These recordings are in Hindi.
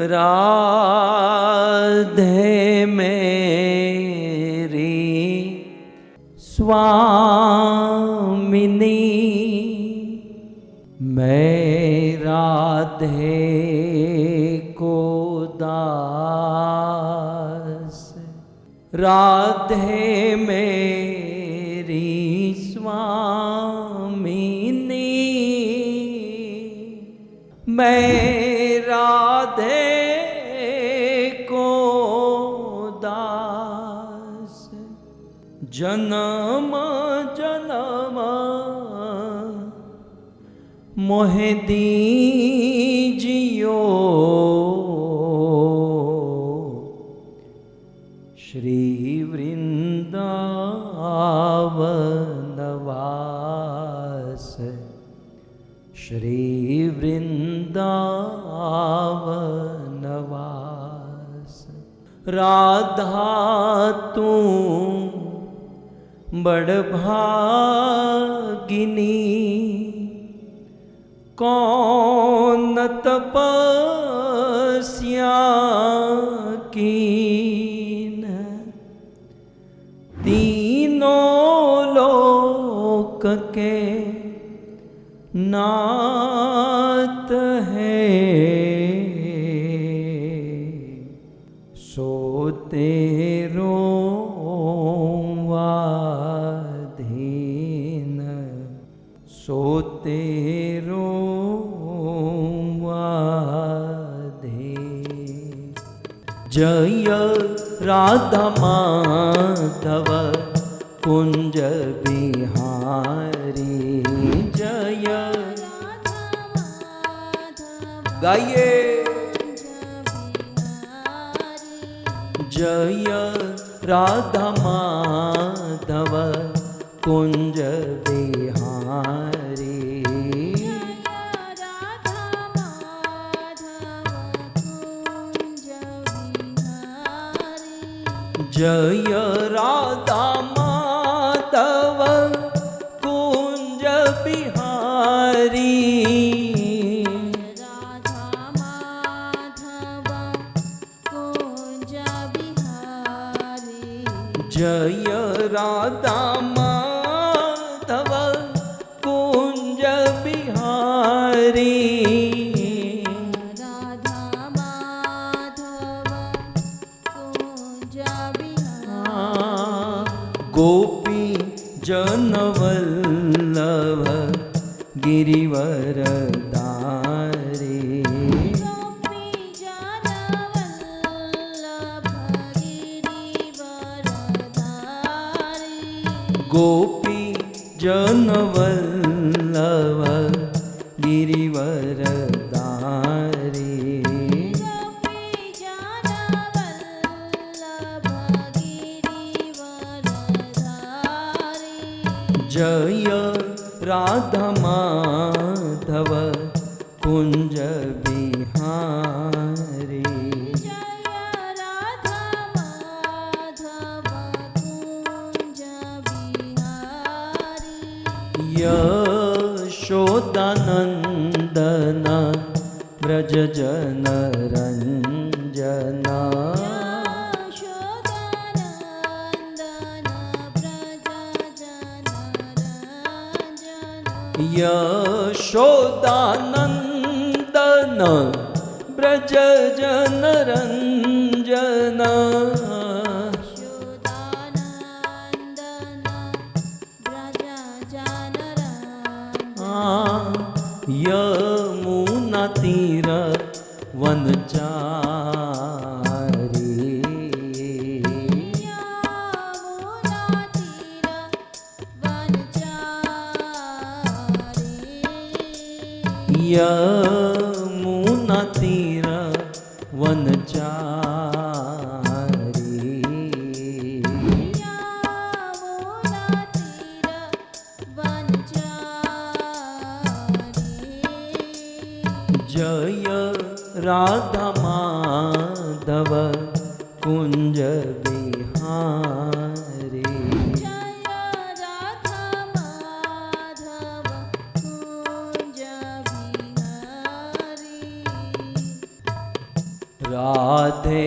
राधे मेरी स्वामिनी, मैं राधे को दास, राधे मेरी स्वामिनी, मैं राधे को दास, जन्म जन्म मोहे दीजियो, श्री वृंदावनवास, श्री वृंदावनवास। राधा तू बड़ भागिनी, कौन तपस्या कीन, तीनों लोक के नाथ है, सो तेरो वाधीन, सो तेरो वाधीन। जय राधा माधव कुंज बिहारी, जय गाइए, जय राधा माधव कुंज बिहारी, जय राधा माधव कुंज बिहारी, राधा माधव कुंज बिहारी, जय राधा माधव कुंज बिहारी, राधा माधव कुंज बिहारी। गोपी जनवल्लभ गिरिवर दारी, गोपी जनवल्लभ गिरिवरधारी, गोपी जनवल्लभ गिरिवर दारी, गोपी जनवल्लभ गिरिवरधारी। जय राधा माधव कुंज बिहारी, जय राधा माधव कुंज बिहारी, यशोदानंदन ब्रज जन रंजन, यशोदानंदन व्रज जनरंजन, यशोदानंदन ब्रज जन रंजन, यशोदानंदन व्रज जनरंजन, यमुना तीर वनचारी, यमुना तीर वनचारी, यमुना तीर वनचारी, यमुना तीर वनचारी। जय राधा माधव कुंज बिहारी, जय राधा माधव कुंज बिहारी, राधे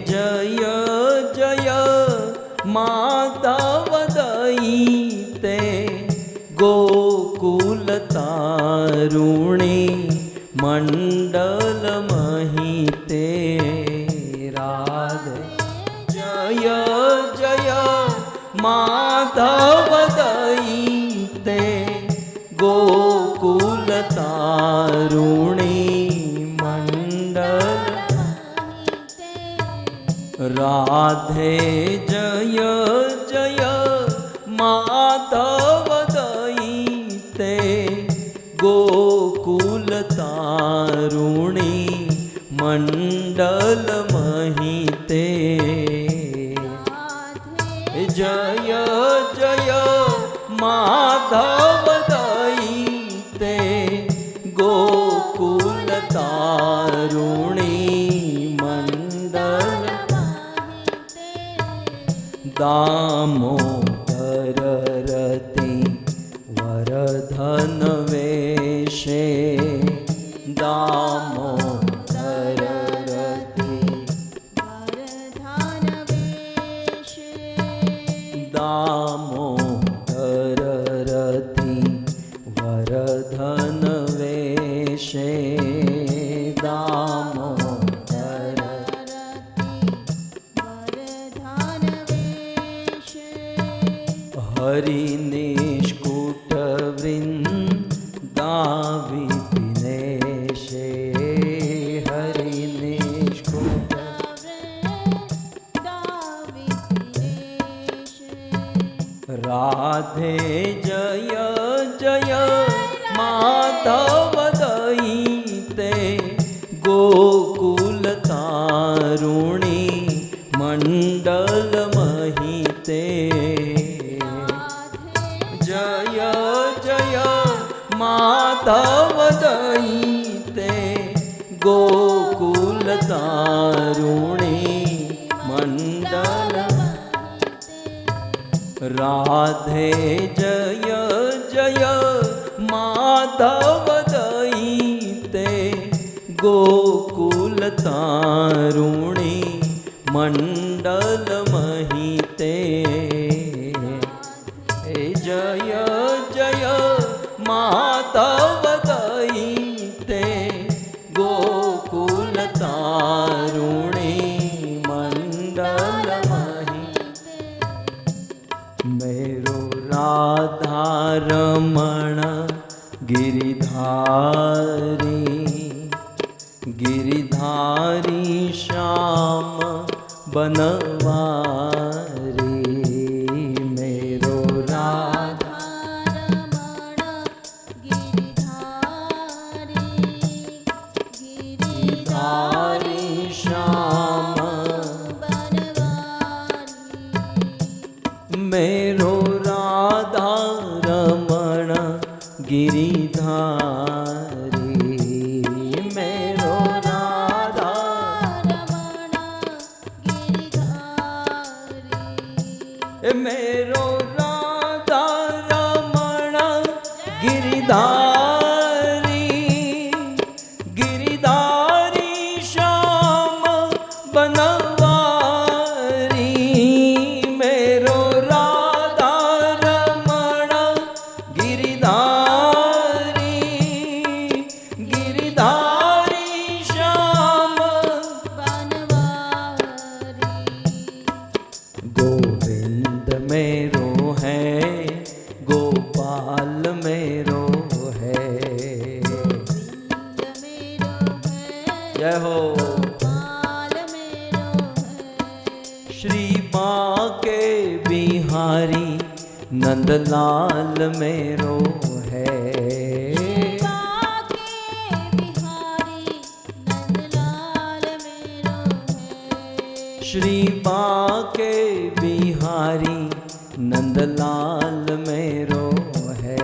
जय जय माधव दयिते गोकुल तारुणी मंडल महिते राधे जय जय माधव दयिते गोकुल तारुणी मंडल राधे जय जय माधव दयिते गोकुल तारुणी मंडल महिते जय जय माधव दयिते गोकुल तारुणी मंडल दामोदर रति वरधन वेशे दामोदर रति दामोदर रति वरधन वेशे दामोदर हरि निष्कुट वृंदाविपिनेशे हरि निष्कुट राधे जय जय माधव दयिते गोकुल तारुणी मंडल महिते जय जय माधव दयिते गोकुल तारुणी मंडल राधे जय जय माधव दयिते गोकुल तारुणी मंडल महिते जय जय माधव दयिते गोकुल तारुणी मंडल महिते मेरो राधा रमण गिरिधारी गिरिधारी श्याम बनवारी मेरो राधा गिरिधारी श्याम मेरो राधा रमण गिरिधारी मेरो राधा मेरो राधा रमण गिरिधारी गिरिधारी श्याम बनवारी मेरो राधा रमण गिरिधारी गिरिधारी श्याम गोविंद मेरो है गोपाल मेरो है जय हो श्री बांके बिहारी नंदलाल मेरो है श्री बांके बिहारी नंदलाल मेरो है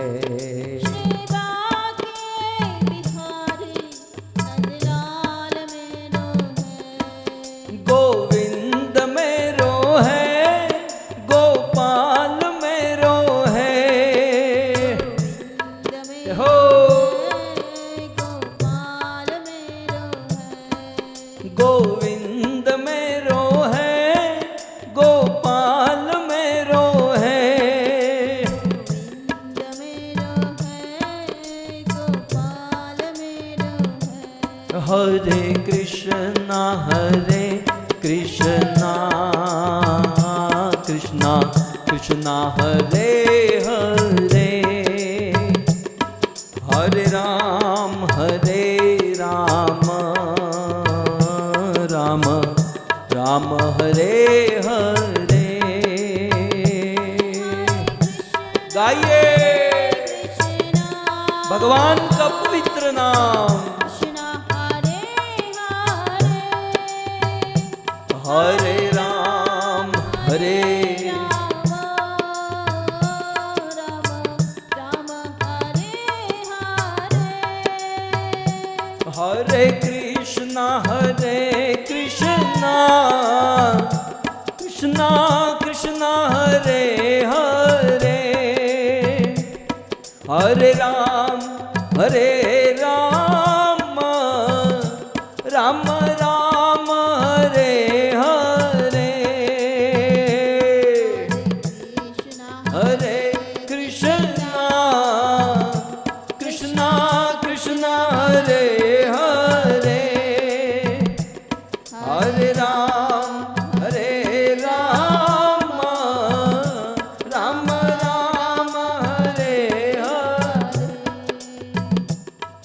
गोविंद मेरो है गोपाल मेरो है हो गो गोविंद मेरो है, गोपाल मेरो है। गोविंद मेरो है, गोपाल मेरो है। हरे कृष्णा कृष्णा कृष्णा हरे हरे, हरे राम राम राम हरे हरे। गाइए भगवान का पवित्र नाम। कृष्ण हरे हरे, हरे राम हरे राम राम हरे हरे। हरे कृष्णा कृष्णा कृष्णा हरे हरे, हरे राम राम राम हरे हरे। कृष्ण हरे कृष्णा कृष्णा कृष्णा हरे हरे, हरे राम राम राम हरे हरे।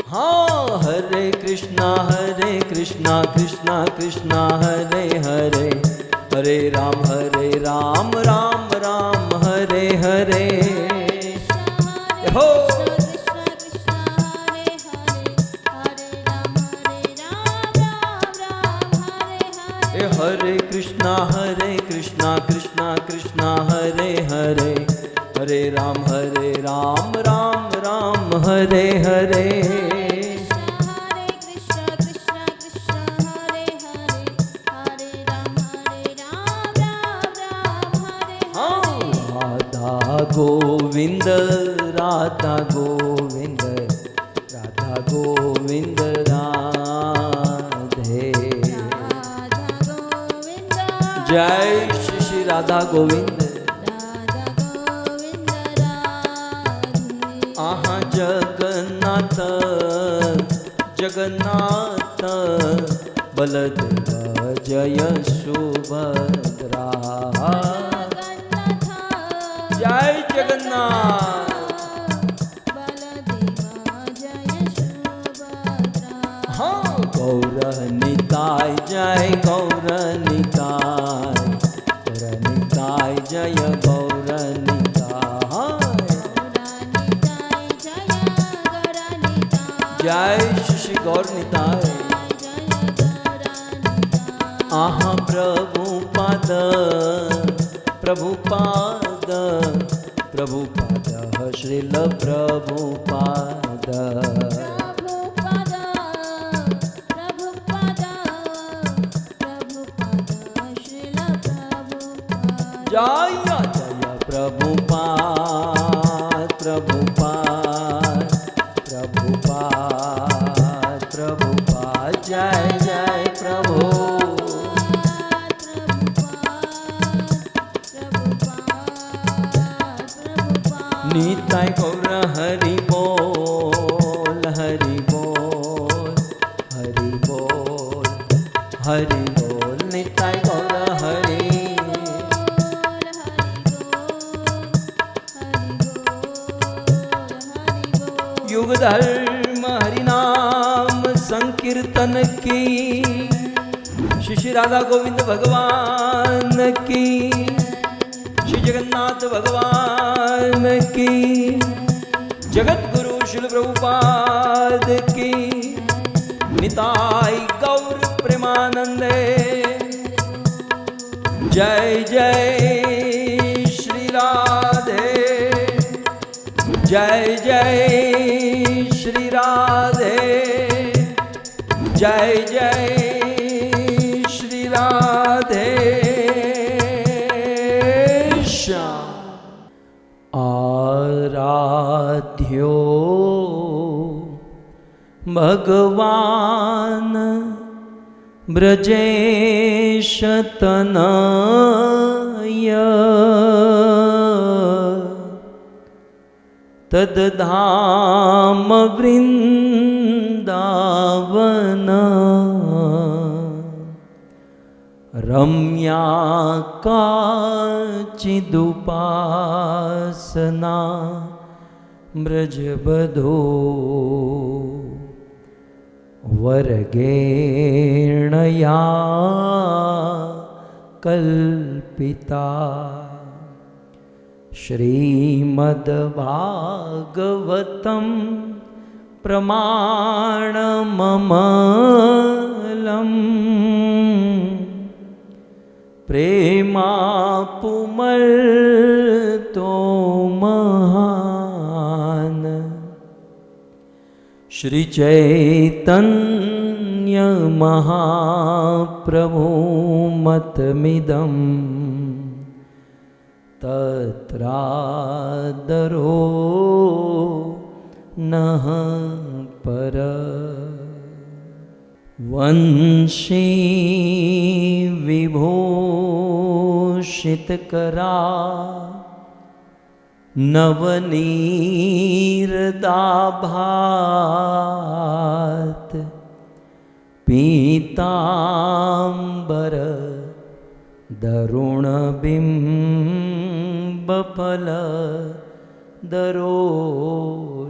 हाँ, हरे कृष्णा कृष्णा कृष्णा हरे हरे, हरे राम राम राम हरे हरे। हो कृष्ण कृष्ण हरे हरे, हरे राम राम हरे हरे। हरे कृष्णा कृष्णा कृष्णा हरे हरे, हरे राम राम हरे हरे। हरे कृष्ण कृष्ण कृष्ण हरे हरे, हरे राम राम हरे हाँ, राधा गोविंद राधा गोविंद राधा गोविंद राधे। राधा गोविंद जय श्री श्री राधा गोविंद। राधा गोविंद राधे। आहा जगन्नाथ जगन्नाथ बलदेव जय सुभद्रा। जय जगन्नाथ। बलदेव जय सुभद्रा। हाँ, गौर निताय जय गौर निताय, गौर निताय जय गौर निताय। जय श्री गौर निताय। आहा प्रभुपाद प्रभुपाद प्रभुपाद श्रील प्रभुपाद। जय जय प्रभुपाद प्रभुपाद प्रभुपाद प्रभुपाद जय जय प्रभु। निताय गौर हरि बोल हरि बोल हरि बोल हरि बोल। निताय गौर हरि युग धर्म हरि नाम संकीर्तन की, श्री श्री राधा गोविंद भगवान की, श्री जगन्नाथ भगवान की, जगत गुरु शिल प्रभुपाद की। निताय गौर प्रेमानंदे। जय जय श्री राधे, जय जय श्री राधे, जय जय श्री राधे श्याम। आराध्यो भगवान ब्रजेशतनय तद्धाम वृन्दावन रम्या काचिदुपासना व्रजबधो वर्गेणया कल्पिता श्रीमद्भागवतं प्रमाणममलम् प्रेमापुमर्तो महान् श्रीचैतन्य महाप्रभुमतमिदं तत्रादरो नः पर वंशी विभूषितकरा नवनीरदाभात पीताम्बर दरुणबिम्बफल दरोष्ठात्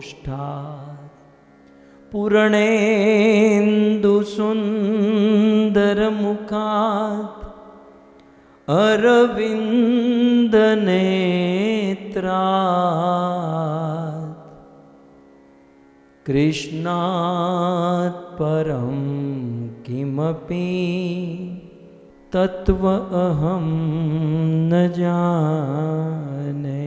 पूर्णेन्दुसुन्दरमुखात् अरविन्दनेत्रात् कृष्णात् परं किमपि तत्त्व अहं न जाने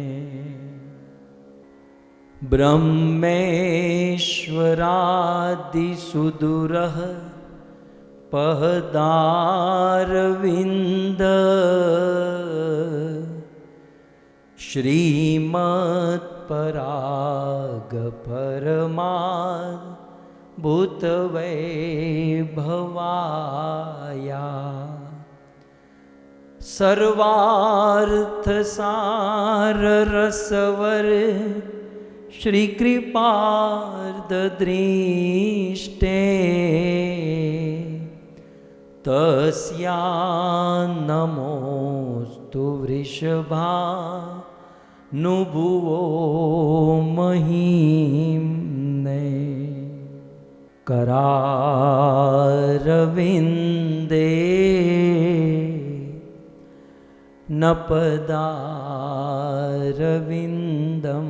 ब्रह्मेश्वरादिसुदुरः पहदारविन्द श्रीमत्परागपरमाद् भूतवैभवाया सर्वार्थसाररसवर श्रीकृपार्द्रदृष्टे तस्या नमोस्तु वृषभानुभुवो महीम्ने करारविन्दे नपदारविन्दं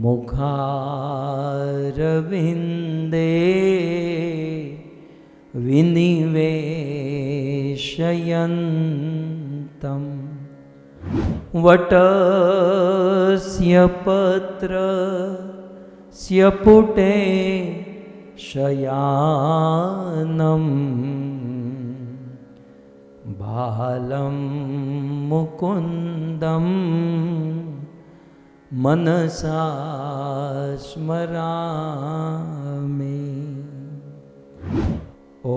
मुखारविन्दे विनिवेशयन्तं वटस्य पत्रस्य पुटे शयानं बालं मुकुन्दं मनसा स्मरामि। ॐ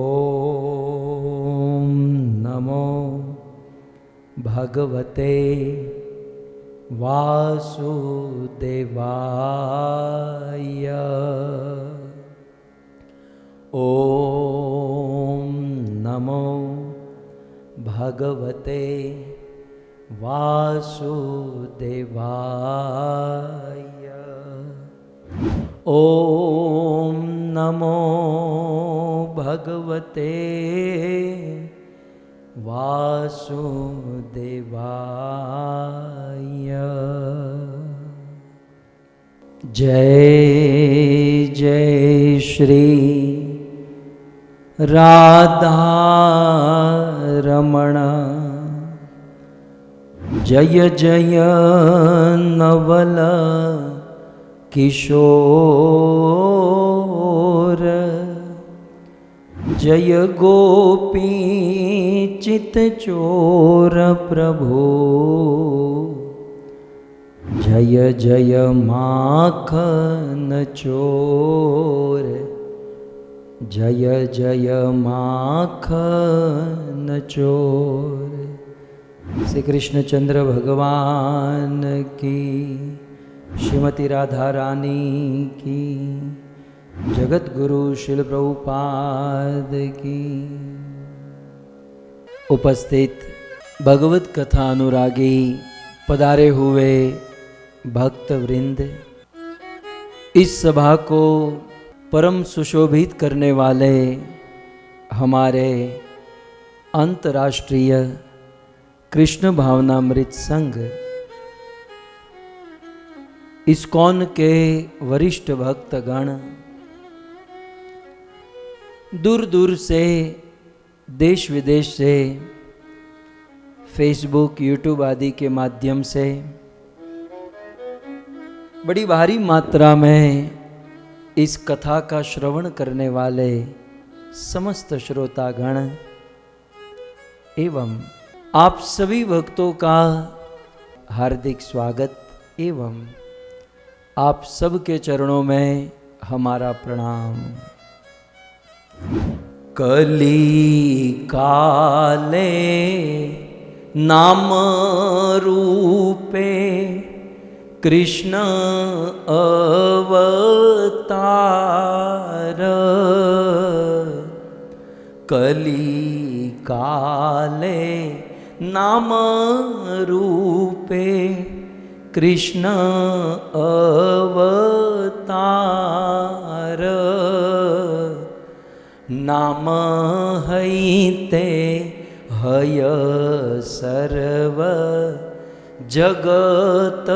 नमो भगवते वासुदेवाय। ॐ नमो भगवते वासुदेवाय। ॐ नमो भगवते वासुदेवाय। जय जय श्री राधारमण जय जय नवल किशोर जय गोपी चित्तचोर प्रभु जय जय माखन चोर जय जय माखन चोर। श्री कृष्णचंद्र भगवान की, श्रीमती राधा रानी की, जगत गुरु शिल प्रभुपाद की। उपस्थित भगवत कथा अनुरागी पधारे हुए भक्त वृंद, इस सभा को परम सुशोभित करने वाले हमारे अंतर्राष्ट्रीय कृष्ण भावनामृत संघ इस्कॉन के वरिष्ठ भक्तगण, दूर दूर से, देश विदेश से, फेसबुक, यूट्यूब आदि के माध्यम से बड़ी भारी मात्रा में इस कथा का श्रवण करने वाले समस्त श्रोतागण एवं आप सभी भक्तों का हार्दिक स्वागत एवं आप सबके चरणों में हमारा प्रणाम। कली काले नाम रूपे कृष्ण अवतार। कली काले नाम रूपे कृष्ण अवतार। नाम हैते हय सर्व जगत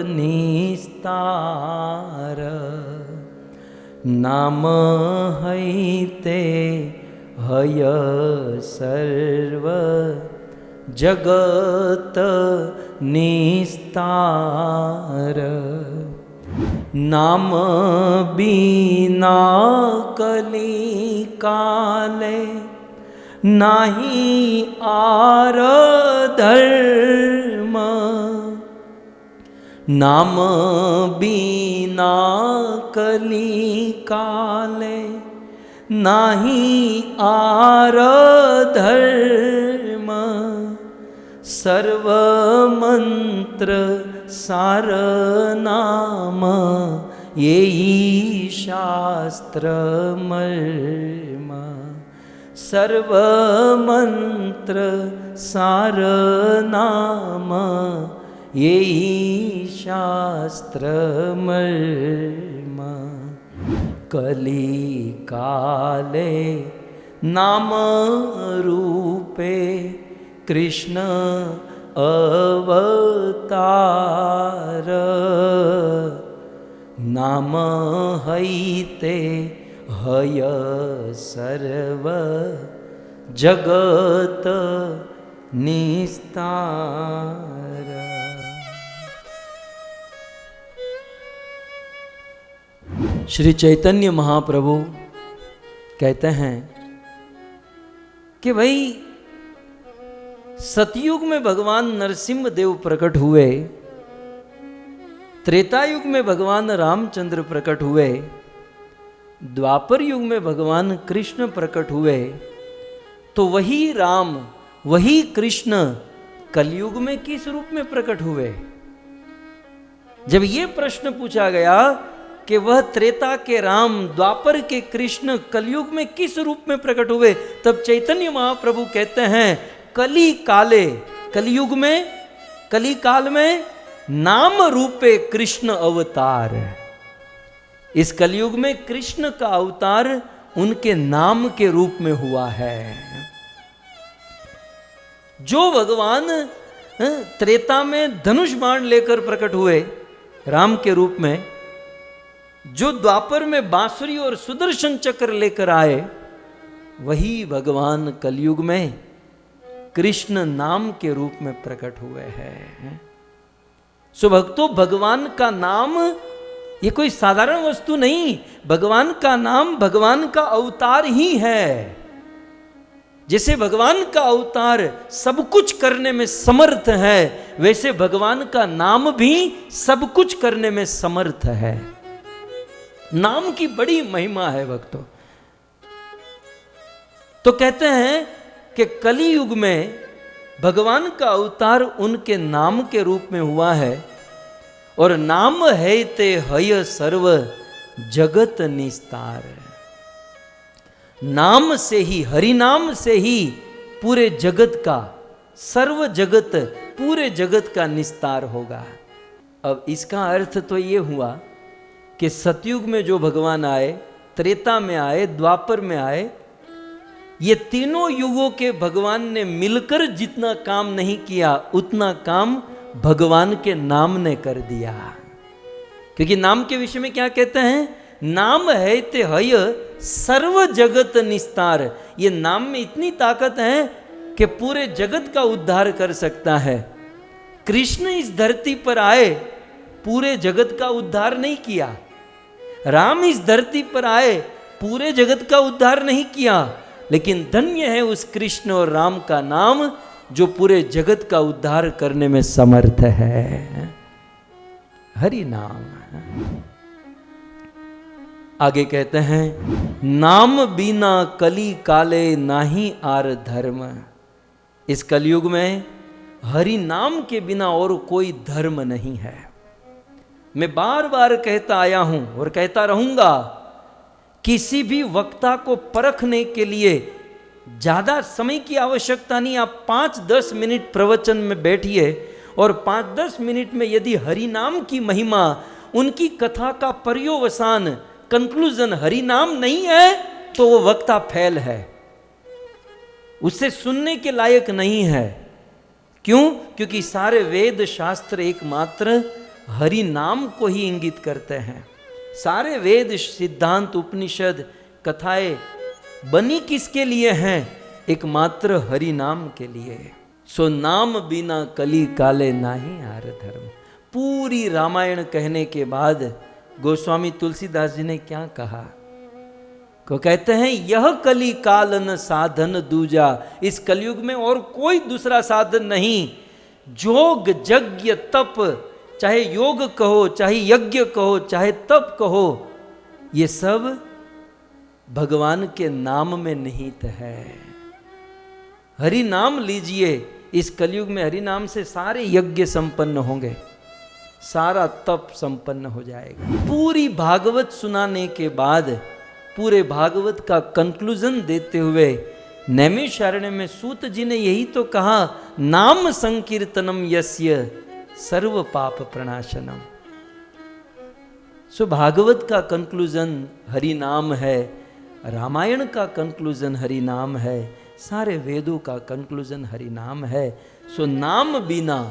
निस्तार। नाम हैते हय सर्व जगत निस्तार। नाम बिना कली काले नाही आर धर्म। नाम बिना कली काले नाही आर धर्म। सर्व मंत्र सार नाम येई शास्त्र मर्म। सर्व मंत्र सार नाम येई शास्त्र मर्म। कली काले नाम रूपे कृष्ण अवतार। नाम हैते हय सर्व जगत निस्तार। श्री चैतन्य महाप्रभु कहते हैं कि भाई सतयुग में भगवान नरसिंह देव प्रकट हुए, त्रेता युग में भगवान रामचंद्र प्रकट हुए, द्वापर युग में भगवान कृष्ण प्रकट हुए, तो वही राम, वही कृष्ण कलयुग में किस रूप में प्रकट हुए? जब ये प्रश्न पूछा गया कि वह त्रेता के राम, द्वापर के कृष्ण कलयुग में किस रूप में प्रकट हुए, तब चैतन्य महाप्रभु कहते हैं कली काले, कलयुग में, कली काल में नाम रूपे कृष्ण अवतार। इस कलयुग में कृष्ण का अवतार उनके नाम के रूप में हुआ है। जो भगवान त्रेता में धनुष बाण लेकर प्रकट हुए राम के रूप में, जो द्वापर में बांसुरी और सुदर्शन चक्र लेकर आए, वही भगवान कलयुग में कृष्ण नाम के रूप में प्रकट हुए हैं। सो भक्तों, भगवान का नाम ये कोई साधारण वस्तु नहीं, भगवान का नाम भगवान का अवतार ही है। जैसे भगवान का अवतार सब कुछ करने में समर्थ है, वैसे भगवान का नाम भी सब कुछ करने में समर्थ है। नाम की बड़ी महिमा है भक्तों। तो कहते हैं कि कली युग में भगवान का अवतार उनके नाम के रूप में हुआ है, और नाम है ते हय सर्व जगत निस्तार। नाम से ही, हरि नाम से ही पूरे जगत का, सर्व जगत, पूरे जगत का निस्तार होगा। अब इसका अर्थ तो ये हुआ कि सतयुग में जो भगवान आए, त्रेता में आए, द्वापर में आए, ये तीनों युगों के भगवान ने मिलकर जितना काम नहीं किया उतना काम भगवान के नाम ने कर दिया। क्योंकि नाम के विषय में क्या कहते हैं? नाम है ते हय सर्व जगत निस्तार। ये नाम में इतनी ताकत है कि पूरे जगत का उद्धार कर सकता है। कृष्ण इस धरती पर आए, पूरे जगत का उद्धार नहीं किया। राम इस धरती पर आए, पूरे जगत का उद्धार नहीं किया। लेकिन धन्य है उस कृष्ण और राम का नाम जो पूरे जगत का उद्धार करने में समर्थ है। हरि नाम। आगे कहते हैं, नाम बिना कली काले नाही आर धर्म। इस कलयुग में हरि नाम के बिना और कोई धर्म नहीं है। मैं बार बार कहता आया हूं और कहता रहूंगा, किसी भी वक्ता को परखने के लिए ज्यादा समय की आवश्यकता नहीं। आप 5-10 मिनट प्रवचन में बैठिए और 5-10 मिनट में यदि हरि नाम की महिमा, उनकी कथा का पर्योवसान, कंक्लूजन हरि नाम नहीं है तो वो वक्ता फेल है, उसे सुनने के लायक नहीं है। क्यों? क्योंकि सारे वेद शास्त्र एकमात्र हरि नाम को ही इंगित करते हैं। सारे वेद, सिद्धांत, उपनिषद, कथाएं बनी किसके लिए हैं? एकमात्र हरि नाम के लिए। सो नाम बिना कली काले नाही आर धर्म। पूरी रामायण कहने के बाद गोस्वामी तुलसीदास जी ने क्या कहा? को कहते हैं, यह कली कालन साधन दूजा। इस कलयुग में और कोई दूसरा साधन नहीं। जोग यज्ञ तप, चाहे योग कहो, चाहे यज्ञ कहो, चाहे तप कहो, ये सब भगवान के नाम में निहित है। हरि नाम लीजिए। इस कलयुग में हरि नाम से सारे यज्ञ संपन्न होंगे, सारा तप संपन्न हो जाएगा। पूरी भागवत सुनाने के बाद पूरे भागवत का कंक्लूजन देते हुए नैमिषारण्य में सूत जी ने यही तो कहा, नाम संकीर्तनम यस्य सर्व पाप प्रणाशनम। सो भागवत का कंक्लूजन हरि नाम है, रामायण का कंक्लूजन हरि नाम है, सारे वेदों का कंक्लूजन हरि नाम है। सो नाम बिना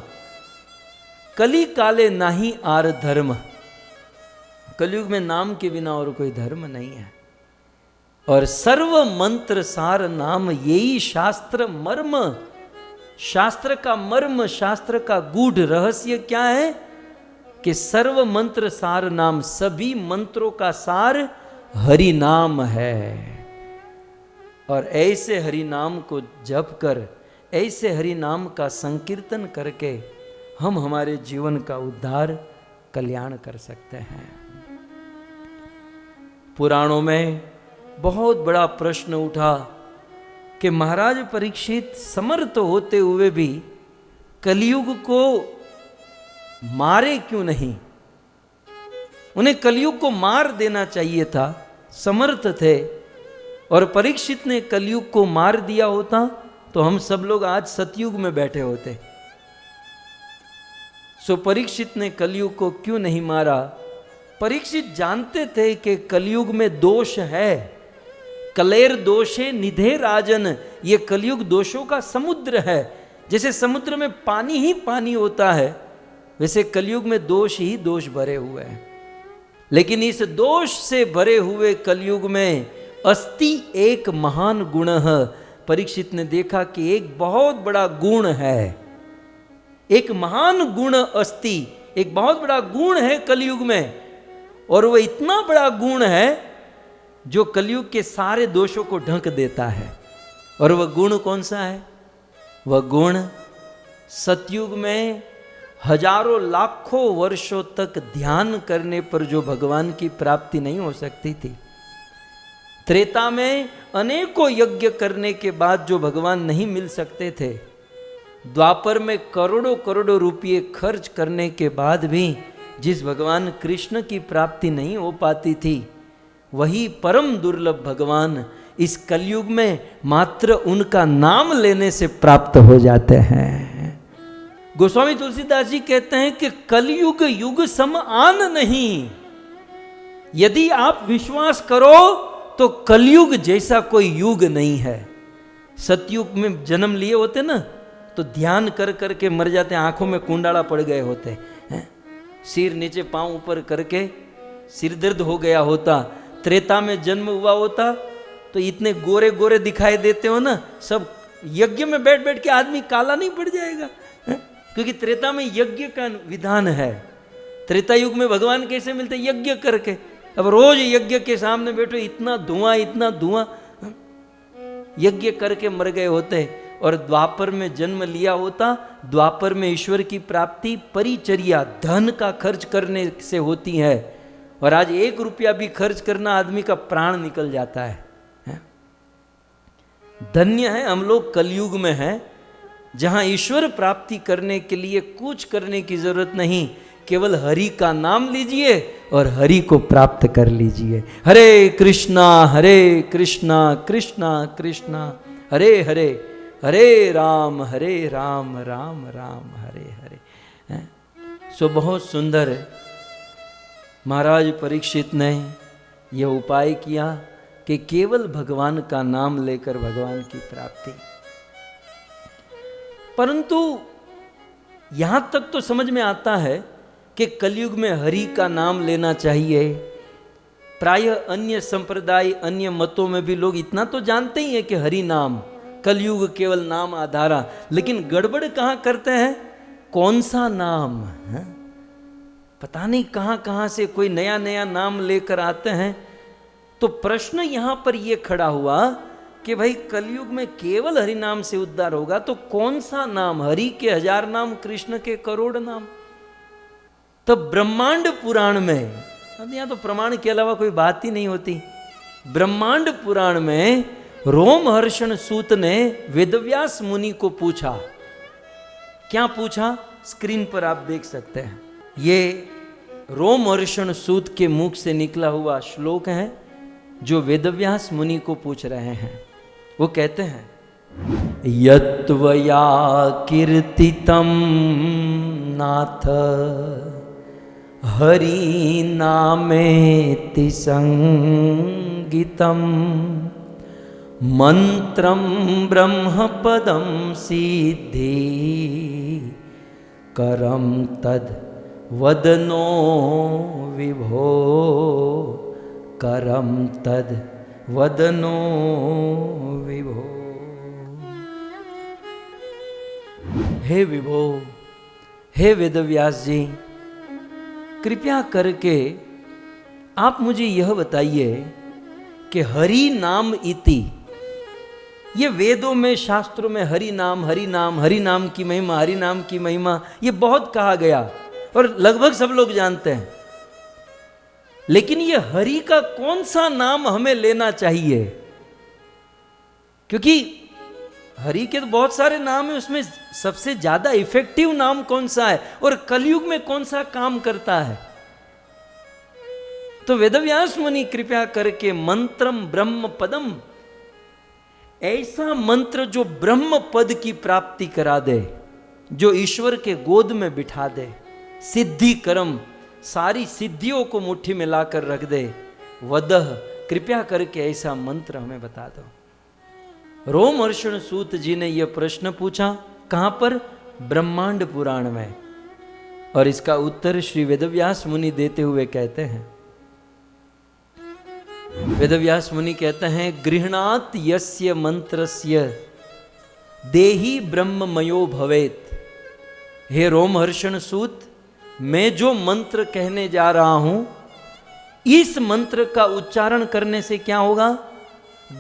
कली काले नाही आर धर्म। कलयुग में नाम के बिना और कोई धर्म नहीं है। और सर्व मंत्र सार नाम, यही शास्त्र मर्म। शास्त्र का मर्म, शास्त्र का गूढ़ रहस्य क्या है? कि सर्व मंत्र सार नाम, सभी मंत्रों का सार हरि नाम है। और ऐसे हरि नाम को जप कर, ऐसे हरि नाम का संकीर्तन करके हम हमारे जीवन का उद्धार, कल्याण कर सकते हैं। पुराणों में बहुत बड़ा प्रश्न उठा कि महाराज परीक्षित समर्थ होते हुए भी कलयुग को मारे क्यों नहीं? उन्हें कलयुग को मार देना चाहिए था, समर्थ थे। और परीक्षित ने कलयुग को मार दिया होता तो हम सब लोग आज सतयुग में बैठे होते। सो परीक्षित ने कलयुग को क्यों नहीं मारा? परीक्षित जानते थे कि कलयुग में दोष है। कलेर दोषे निधे राजन, ये कलयुग दोषों का समुद्र है। जैसे समुद्र में पानी ही पानी होता है, वैसे कलयुग में दोष ही दोष भरे हुए हैं। लेकिन इस दोष से भरे हुए कलयुग में अस्ति एक महान गुण है। परीक्षित ने देखा कि एक बहुत बड़ा गुण है, एक महान गुण अस्ति, एक बहुत बड़ा गुण है कलयुग में। और वह इतना बड़ा गुण है जो कलयुग के सारे दोषों को ढक देता है। और वह गुण कौन सा है? वह गुण सतयुग में हजारों लाखों वर्षों तक ध्यान करने पर जो भगवान की प्राप्ति नहीं हो सकती थी, त्रेता में अनेकों यज्ञ करने के बाद जो भगवान नहीं मिल सकते थे, द्वापर में करोड़ों करोड़ों रुपये खर्च करने के बाद भी जिस भगवान कृष्ण की प्राप्ति नहीं हो पाती थी, वही परम दुर्लभ भगवान इस कलयुग में मात्र उनका नाम लेने से प्राप्त हो जाते हैं। गोस्वामी तुलसीदास जी कहते हैं कि कलयुग युग सम आन नहीं। यदि आप विश्वास करो तो कलयुग जैसा कोई युग नहीं है। सतयुग में जन्म लिए होते ना तो ध्यान कर करके मर जाते, आंखों में कुंडाला पड़ गए होते हैं, सिर नीचे पांव ऊपर करके सिर दर्द हो गया होता। त्रेता में जन्म हुआ होता तो इतने गोरे गोरे दिखाई देते हो ना, सब यज्ञ में बैठ बैठ के आदमी काला नहीं पड़ जाएगा, क्योंकि त्रेता में यज्ञ का विधान है। त्रेता युग में भगवान कैसे मिलते? यज्ञ करके। अब रोज यज्ञ के सामने बैठो, इतना धुआं यज्ञ करके मर गए होते। और द्वापर में जन्म लिया होता, द्वापर में ईश्वर की प्राप्ति परिचर्या धन का खर्च करने से होती है, और आज 1 रुपया भी खर्च करना आदमी का प्राण निकल जाता है। धन्य है हम लोग कलयुग में हैं, जहां ईश्वर प्राप्ति करने के लिए कुछ करने की जरूरत नहीं, केवल हरि का नाम लीजिए और हरि को प्राप्त कर लीजिए। हरे कृष्णा कृष्णा कृष्णा हरे हरे, हरे राम राम राम हरे हरे। सो बहुत सुंदर महाराज परीक्षित ने यह उपाय किया कि केवल भगवान का नाम लेकर भगवान की प्राप्ति। परंतु यहां तक तो समझ में आता है कि कलयुग में हरि का नाम लेना चाहिए। प्रायः अन्य संप्रदाय, अन्य मतों में भी लोग इतना तो जानते ही हैं कि हरि नाम, कलयुग केवल नाम आधारा। लेकिन गड़बड़ कहां करते हैं? कौन सा नाम है? पता नहीं कहां कहां से कोई नया नया नाम लेकर आते हैं। तो प्रश्न यहां पर यह खड़ा हुआ कि भाई कलयुग में केवल हरि नाम से उद्धार होगा, तो कौन सा नाम? हरि के 1000 नाम, कृष्ण के करोड़ नाम। तो ब्रह्मांड पुराण में, अब यहां तो प्रमाण के अलावा कोई बात ही नहीं होती। ब्रह्मांड पुराण में रोमहर्षण सूत ने वेदव्यास मुनि को पूछा। क्या पूछा? स्क्रीन पर आप देख सकते हैं। ये रोमहर्षण सूत के मुख से निकला हुआ श्लोक है जो वेदव्यास मुनि को पूछ रहे हैं। वो कहते हैं, यत्वया कीर्तितं नाथ हरि नामेति संगितं मंत्रं ब्रह्मपदं सिद्धि करम तद वदनो विभो करम तद वदनो विभो। हे विभो, हे वेदव्यास जी, कृपया करके आप मुझे यह बताइए कि हरि नाम इति, ये वेदों में, शास्त्रों में हरि नाम हरि नाम, हरि नाम की महिमा, हरि नाम की महिमा, ये बहुत कहा गया और लगभग सब लोग जानते हैं। लेकिन ये हरि का कौन सा नाम हमें लेना चाहिए? क्योंकि हरि के तो बहुत सारे नाम है, उसमें सबसे ज्यादा इफेक्टिव नाम कौन सा है और कलयुग में कौन सा काम करता है? तो वेदव्यास मुनि कृपया करके मंत्रम ब्रह्म पदम, ऐसा मंत्र जो ब्रह्म पद की प्राप्ति करा दे, जो ईश्वर के गोद में बिठा दे, सिद्धि करम, सारी सिद्धियों को मुट्ठी में लाकर रख दे, वदह, कृपया करके ऐसा मंत्र हमें बता दो। रोमहर्षण सूत जी ने यह प्रश्न पूछा, कहां पर? ब्रह्मांड पुराण में। और इसका उत्तर श्री वेदव्यास मुनि देते हुए कहते हैं, वेदव्यास मुनि कहते हैं, गृह्णात यस्य मंत्रस्य देहि ब्रह्ममयो भवेत। हे रोमहर्षण सूत, मैं जो मंत्र कहने जा रहा हूं, इस मंत्र का उच्चारण करने से क्या होगा?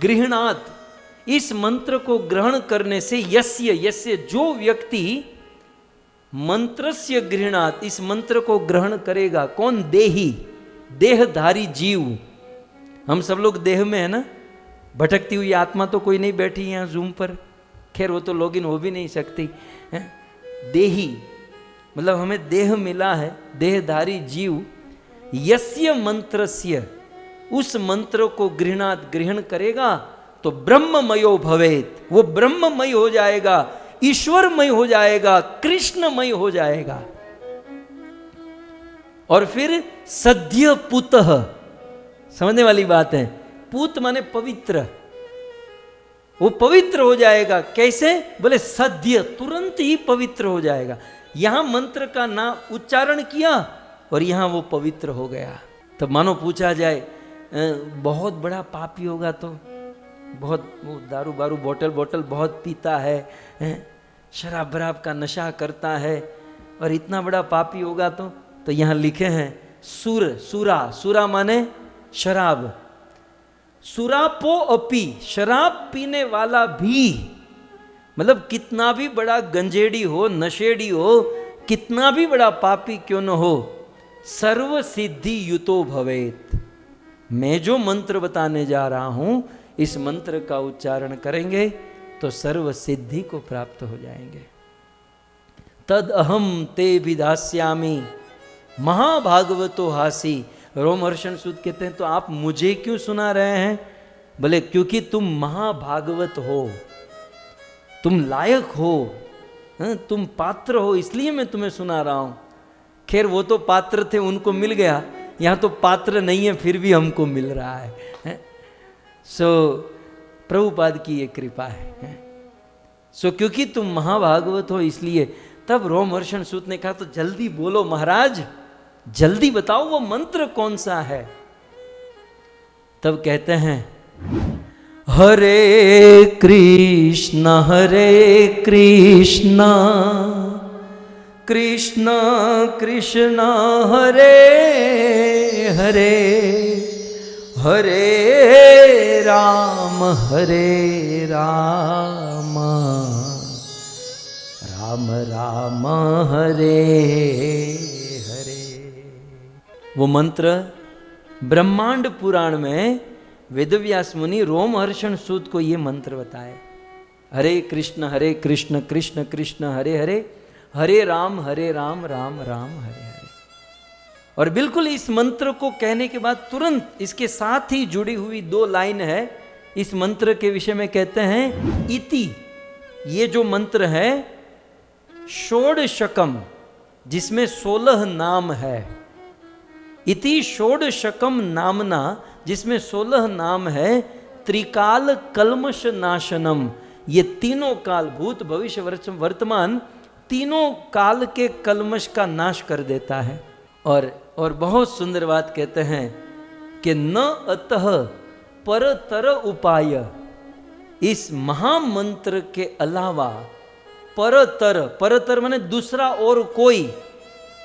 गृह्णात, इस मंत्र को ग्रहण करने से, यस्य जो व्यक्ति मंत्रस्य गृह्णात, इस मंत्र को ग्रहण करेगा, कौन? देही, देहधारी जीव। हम सब लोग देह में है ना, भटकती हुई आत्मा तो कोई नहीं बैठी यहाँ जूम पर, खैर वो तो लॉगिन हो भी नहीं सकती है। देही मतलब हमें देह मिला है, देहधारी जीव, यस्य मंत्रस्य, उस मंत्र को गृहणात ग्रहण करेगा तो ब्रह्ममयो भवेत, वो ब्रह्ममय हो जाएगा, ईश्वरमय हो जाएगा, कृष्णमय हो जाएगा। और फिर सद्य पुतः, समझने वाली बात है, पूत माने पवित्र, वो पवित्र हो जाएगा। कैसे? बोले सद्य, तुरंत ही पवित्र हो जाएगा। यहां मंत्र का नाम उच्चारण किया और यहां वो पवित्र हो गया। तब मानो पूछा जाए बहुत बड़ा पापी होगा तो, बहुत वो दारू बारू बोतल बोतल बहुत पीता है, शराब बराब का नशा करता है और इतना बड़ा पापी होगा तो यहां लिखे हैं सूरा माने शराब, सुरापो अपी, शराब पीने वाला भी, मतलब कितना भी बड़ा गंजेड़ी हो, नशेड़ी हो, कितना भी बड़ा पापी क्यों न हो, सर्व सिद्धि युतो भवेत। मैं जो मंत्र बताने जा रहा हूं, इस मंत्र का उच्चारण करेंगे तो सर्व सिद्धि को प्राप्त हो जाएंगे। तद अहम ते विधास्यामि महाभागवतो हासी। रोमहर्षण सूत कहते हैं तो आप मुझे क्यों सुना रहे हैं? बोले क्योंकि तुम महाभागवत हो, तुम लायक हो, तुम पात्र हो, इसलिए मैं तुम्हें सुना रहा हूं। खैर वो तो पात्र थे, उनको मिल गया, यहां तो पात्र नहीं है फिर भी हमको मिल रहा है। सो प्रभुपाद की ये कृपा है। सो क्योंकि तुम महाभागवत हो इसलिए। तब रोमहर्षण सूत ने कहा तो जल्दी बोलो महाराज, जल्दी बताओ वो मंत्र कौन सा है। तब कहते हैं हरे कृष्ण कृष्ण कृष्ण हरे हरे, हरे राम राम राम हरे हरे। वो मंत्र ब्रह्मांड पुराण में वेदव्यास मुनि रोमहर्षण सूत को ये मंत्र बताए, हरे कृष्ण कृष्ण कृष्ण हरे हरे, हरे राम राम राम हरे हरे। और बिल्कुल इस मंत्र को कहने के बाद तुरंत इसके साथ ही जुड़ी हुई 2 लाइन है इस मंत्र के विषय में। कहते हैं इति, ये जो मंत्र है षोडशकम, जिसमें 16 नाम है। इति षोडशकम नामना, जिसमें 16 नाम है। त्रिकाल कल्मष नाशनम, ये तीनों काल, भूत भविष्य वर्तमान, तीनों काल के कल्मष का नाश कर देता है। और बहुत सुंदर बात कहते हैं कि न अतः परतर उपाय, इस महामंत्र के अलावा परतर माने दूसरा और कोई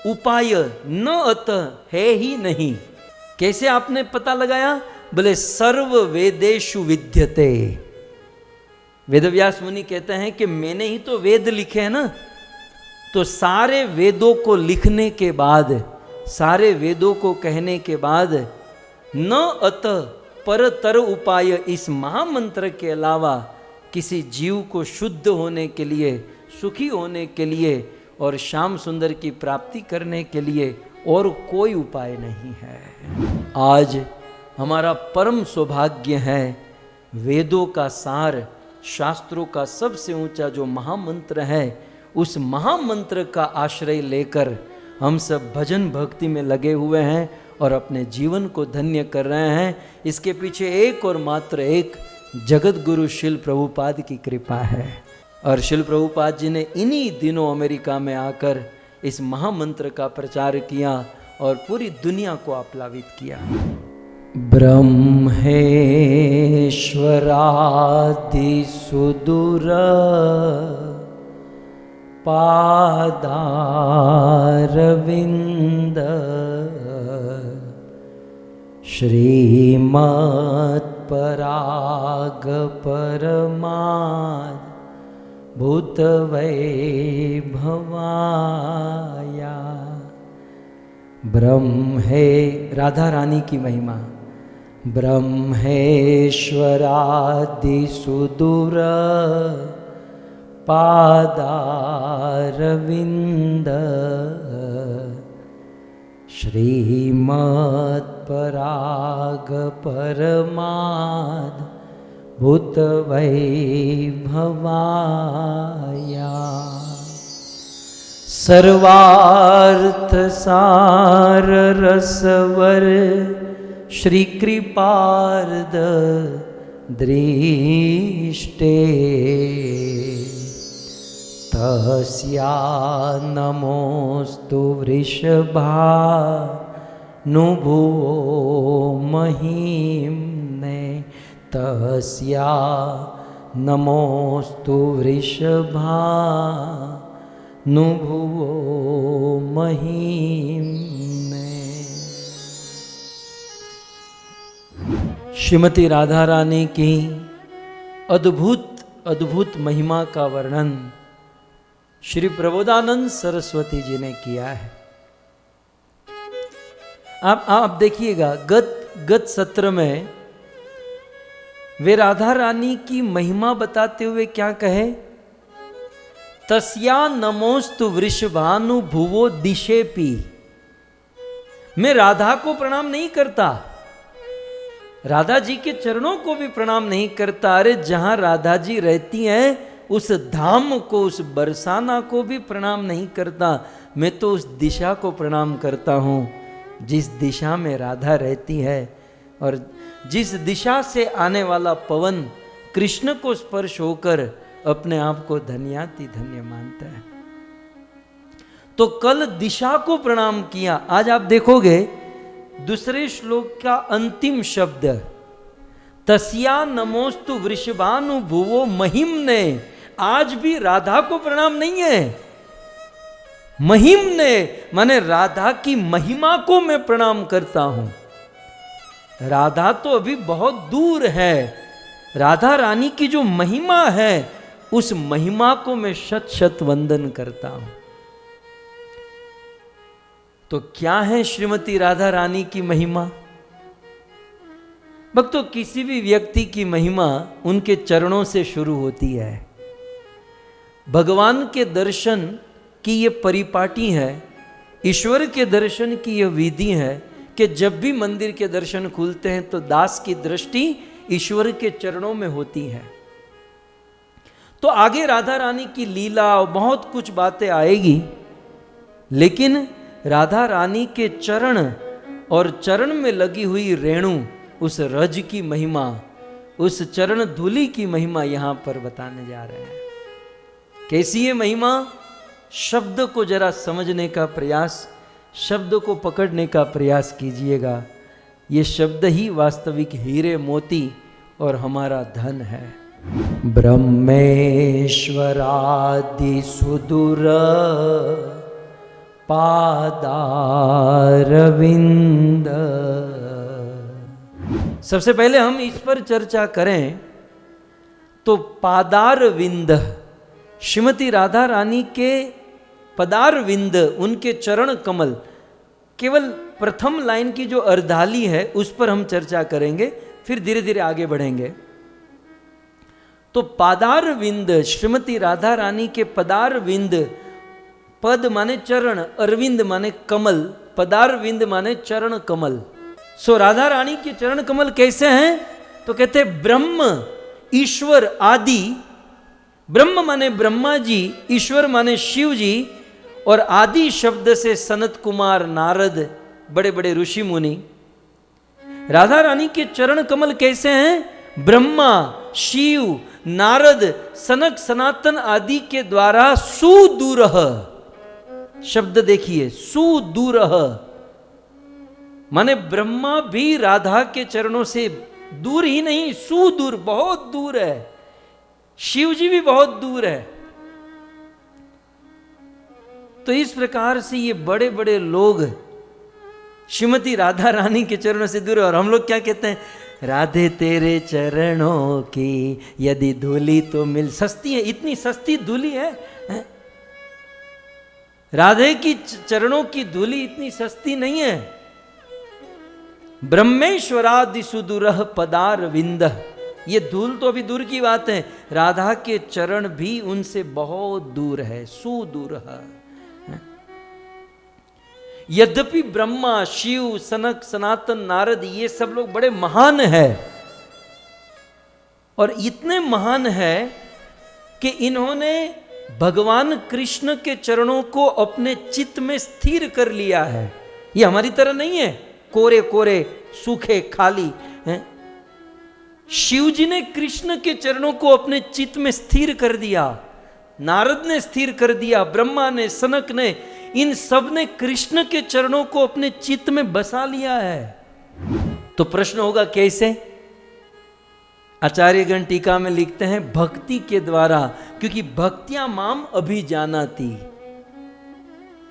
उपाय न अतः है ही नहीं। कैसे आपने पता लगाया? बोले सर्व वेदेषु विद्यते। वेदव्यास मुनि कहते हैं कि मैंने ही तो वेद लिखे हैं ना, तो सारे वेदों को लिखने के बाद, सारे वेदों को कहने के बाद, न अतः परतर उपाय, इस महामंत्र के अलावा किसी जीव को शुद्ध होने के लिए, सुखी होने के लिए और श्याम सुंदर की प्राप्ति करने के लिए और कोई उपाय नहीं है। आज हमारा परम सौभाग्य है, वेदों का सार, शास्त्रों का सबसे ऊंचा जो महामंत्र है, उस महामंत्र का आश्रय लेकर हम सब भजन भक्ति में लगे हुए हैं और अपने जीवन को धन्य कर रहे हैं। इसके पीछे एक और मात्र एक जगत गुरु शिल प्रभुपाद की कृपा है। और शिल प्रभुपाद जी ने इन्हीं दिनों अमेरिका में आकर इस महामंत्र का प्रचार किया और पूरी दुनिया को आप्लावित किया। ब्रह्मेश्वरादि सुदूर पादारविंद श्रीमत्पराग परमाद भूतवैभवाया। ब्रह्मे, राधा रानी की महिमा, ब्रह्मेश्वरादिसुदूर पादारविन्द श्रीमत्परागपरमाद् भूतवैभवाया सर्वार्थसाररसवर श्रीकृपार्द दृष्टे तस्या नमोस्तु वृषभानुभुवो महिम्ने तस्या नमोस्तु वृषभानुभुवो महिम्ने। श्रीमती राधा रानी की अद्भुत अद्भुत महिमा का वर्णन श्री प्रबोधानंद सरस्वती जी ने किया है। आप देखिएगा गत सत्र में वे राधा रानी की महिमा बताते हुए क्या कहे, तस्या नमोस्तु वृषभानुभुवो दिशेपि। मैं राधा को प्रणाम नहीं करता, राधा जी के चरणों को भी प्रणाम नहीं करता। अरे जहां राधा जी रहती हैं उस धाम को, उस बरसाना को भी प्रणाम नहीं करता। मैं तो उस दिशा को प्रणाम करता हूं जिस दिशा में राधा रहती है, और जिस दिशा से आने वाला पवन कृष्ण को स्पर्श होकर अपने आप को धन्याति धन्य मानता है। तो कल दिशा को प्रणाम किया। आज आप देखोगे दूसरे श्लोक का अंतिम शब्द तस्या नमोस्तु वृषभानुभुवो महिम्ने, आज भी राधा को प्रणाम नहीं है। महिम्ने माने राधा की महिमा को मैं प्रणाम करता हूं। राधा तो अभी बहुत दूर है, राधा रानी की जो महिमा है उस महिमा को मैं शत शत वंदन करता हूं। तो क्या है श्रीमती राधा रानी की महिमा? भक्तों, किसी भी व्यक्ति की महिमा उनके चरणों से शुरू होती है। भगवान के दर्शन की ये परिपाटी है, ईश्वर के दर्शन की यह विधि है कि जब भी मंदिर के दर्शन खुलते हैं तो दास की दृष्टि ईश्वर के चरणों में होती है। तो आगे राधा रानी की लीला और बहुत कुछ बातें आएगी, लेकिन राधा रानी के चरण और चरण में लगी हुई रेणु, उस रज की महिमा, उस चरण धूलि की महिमा यहां पर बताने जा रहे हैं। कैसी है महिमा? शब्द को जरा समझने का प्रयास, शब्द को पकड़ने का प्रयास कीजिएगा। ये शब्द ही वास्तविक हीरे मोती और हमारा धन है। ब्रह्मेश्वरादि सुदूर पादारविंद। सबसे पहले हम इस पर चर्चा करें तो पादारविंद, श्रीमती राधा रानी के पदारविंद, उनके चरण कमल, केवल प्रथम लाइन की जो अर्धाली है उस पर हम चर्चा करेंगे, फिर धीरे धीरे आगे बढ़ेंगे। तो पादारविंद, श्रीमती राधा रानी के पदारविंद, पद माने चरण, अरविंद माने कमल, पदारविंद माने चरण कमल। सो राधा रानी के चरण कमल कैसे हैं? तो कहते ब्रह्म ईश्वर आदि, ब्रह्म माने ब्रह्मा जी, ईश्वर माने शिव जी, और आदि शब्द से सनत कुमार, नारद, बड़े बड़े ऋषि मुनि। राधा रानी के चरण कमल कैसे हैं? ब्रह्मा, शिव, नारद, सनक, सनातन आदि के द्वारा सुदूरः, शब्द देखिए, सुदूरः माने ब्रह्मा भी राधा के चरणों से दूर ही नहीं, सुदूर, बहुत दूर है। शिव जी भी बहुत दूर है। तो इस प्रकार से ये बड़े बड़े लोग श्रीमती राधा रानी के चरणों से दूर है। और हम लोग क्या कहते हैं? राधे तेरे चरणों की यदि धूली तो मिल। सस्ती है, इतनी सस्ती धूली है? राधे की चरणों की धूली इतनी सस्ती नहीं है। ब्रह्मेश्वरादि सुदूरह पदार विंद। ये धूल तो अभी दूर की बात है, राधा के चरण भी उनसे बहुत दूर है, सुदूर है। यद्यपि ब्रह्मा, शिव, सनक, सनातन, नारद ये सब लोग बड़े महान हैं, और इतने महान हैं कि इन्होंने भगवान कृष्ण के चरणों को अपने चित्त में स्थिर कर लिया है। ये हमारी तरह नहीं है कोरे कोरे सूखे खाली हैं। शिव जी ने कृष्ण के चरणों को अपने चित्त में स्थिर कर दिया, नारद ने स्थिर कर दिया, ब्रह्मा ने, सनक ने, इन सब ने कृष्ण के चरणों को अपने चित्त में बसा लिया है। तो प्रश्न होगा कैसे? आचार्यगण टीका में लिखते हैं भक्ति के द्वारा, क्योंकि भक्तियां माम अभिजानाति।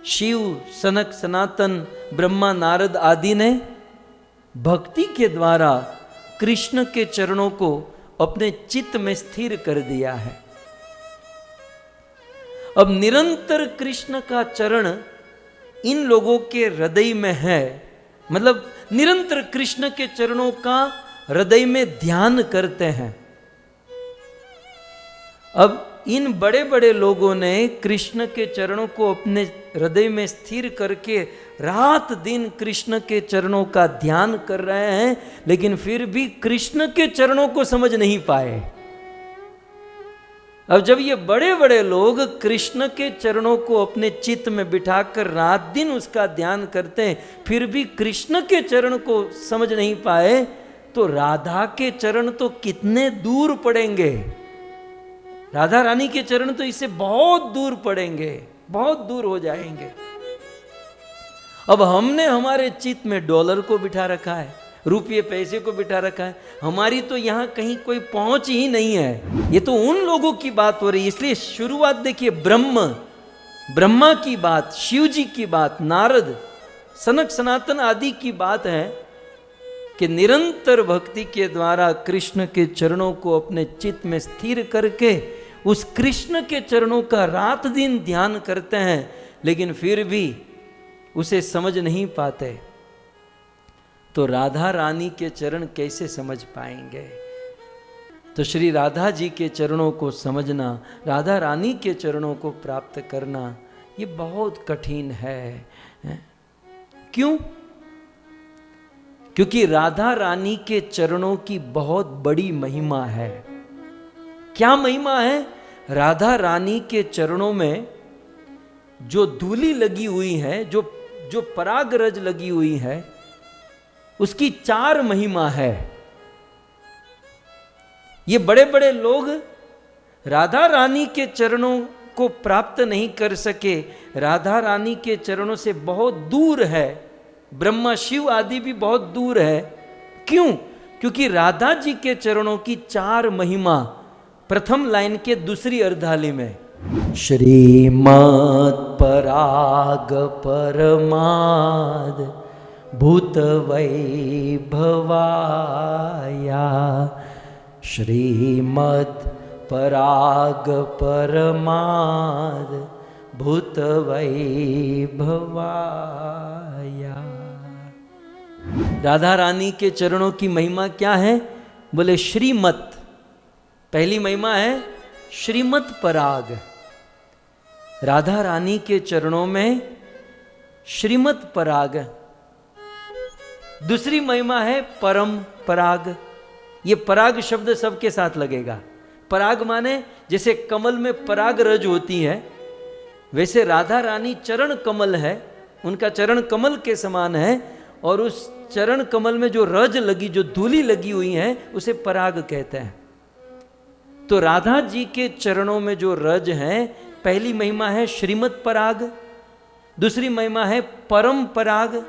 शिव, सनक, सनातन, ब्रह्मा, नारद आदि ने भक्ति के द्वारा कृष्ण के चरणों को अपने चित्त में स्थिर कर दिया है। अब निरंतर कृष्ण का चरण इन लोगों के हृदय में है, मतलब निरंतर कृष्ण के चरणों का हृदय में ध्यान करते हैं। अब इन बड़े बड़े लोगों ने कृष्ण के चरणों को अपने हृदय में स्थिर करके रात दिन कृष्ण के चरणों का ध्यान कर रहे हैं, लेकिन फिर भी कृष्ण के चरणों को समझ नहीं पाए। अब जब ये बड़े बड़े लोग कृष्ण के चरणों को अपने चित्त में बिठाकर रात दिन उसका ध्यान करते हैं, फिर भी कृष्ण के चरण को समझ नहीं पाए, तो राधा के चरण तो कितने दूर पड़ेंगे। राधा रानी के चरण तो इससे बहुत दूर पड़ेंगे, बहुत दूर हो जाएंगे। अब हमने हमारे चित्त में डॉलर को बिठा रखा है, रुपये पैसे को बिठा रखा है, हमारी तो यहां कहीं कोई पहुंच ही नहीं है। ये तो उन लोगों की बात हो रही है। इसलिए शुरुआत देखिए, ब्रह्मा की बात, शिव जी की बात, नारद, सनक, सनातन आदि की बात है कि निरंतर भक्ति के द्वारा कृष्ण के चरणों को अपने चित्त में स्थिर करके उस कृष्ण के चरणों का रात दिन ध्यान करते हैं, लेकिन फिर भी उसे समझ नहीं पाते। तो राधा रानी के चरण कैसे समझ पाएंगे? तो श्री राधा जी के चरणों को समझना, राधा रानी के चरणों को प्राप्त करना, ये बहुत कठिन है। क्यों? क्योंकि राधा रानी के चरणों की बहुत बड़ी महिमा है। क्या महिमा है? राधा रानी के चरणों में जो धूली लगी हुई है, जो पराग रज लगी हुई है, उसकी 4 महिमा है। ये बड़े बड़े लोग राधा रानी के चरणों को प्राप्त नहीं कर सके, राधा रानी के चरणों से बहुत दूर है। ब्रह्मा, शिव आदि भी बहुत दूर है। क्यों? क्योंकि राधा जी के चरणों की 4 महिमा प्रथम लाइन के दूसरी अर्धाली में, श्रीमत् पराग परमाद भूत वैभवाया, श्रीमत् पराग परमाद भूत वैभवाया। राधा रानी के चरणों की महिमा क्या है? बोले श्रीमत। पहली महिमा है श्रीमत पराग। राधा रानी के चरणों में श्रीमत पराग। दूसरी महिमा है परम पराग। ये पराग शब्द सबके साथ लगेगा। पराग माने जैसे कमल में पराग रज होती है, वैसे राधा रानी चरण कमल है, उनका चरण कमल के समान है, और उस चरण कमल में जो रज लगी, जो धूली लगी हुई है, उसे पराग कहते हैं। तो राधा जी के चरणों में जो रज है, पहली महिमा है श्रीमत पराग, दूसरी महिमा है परम पराग,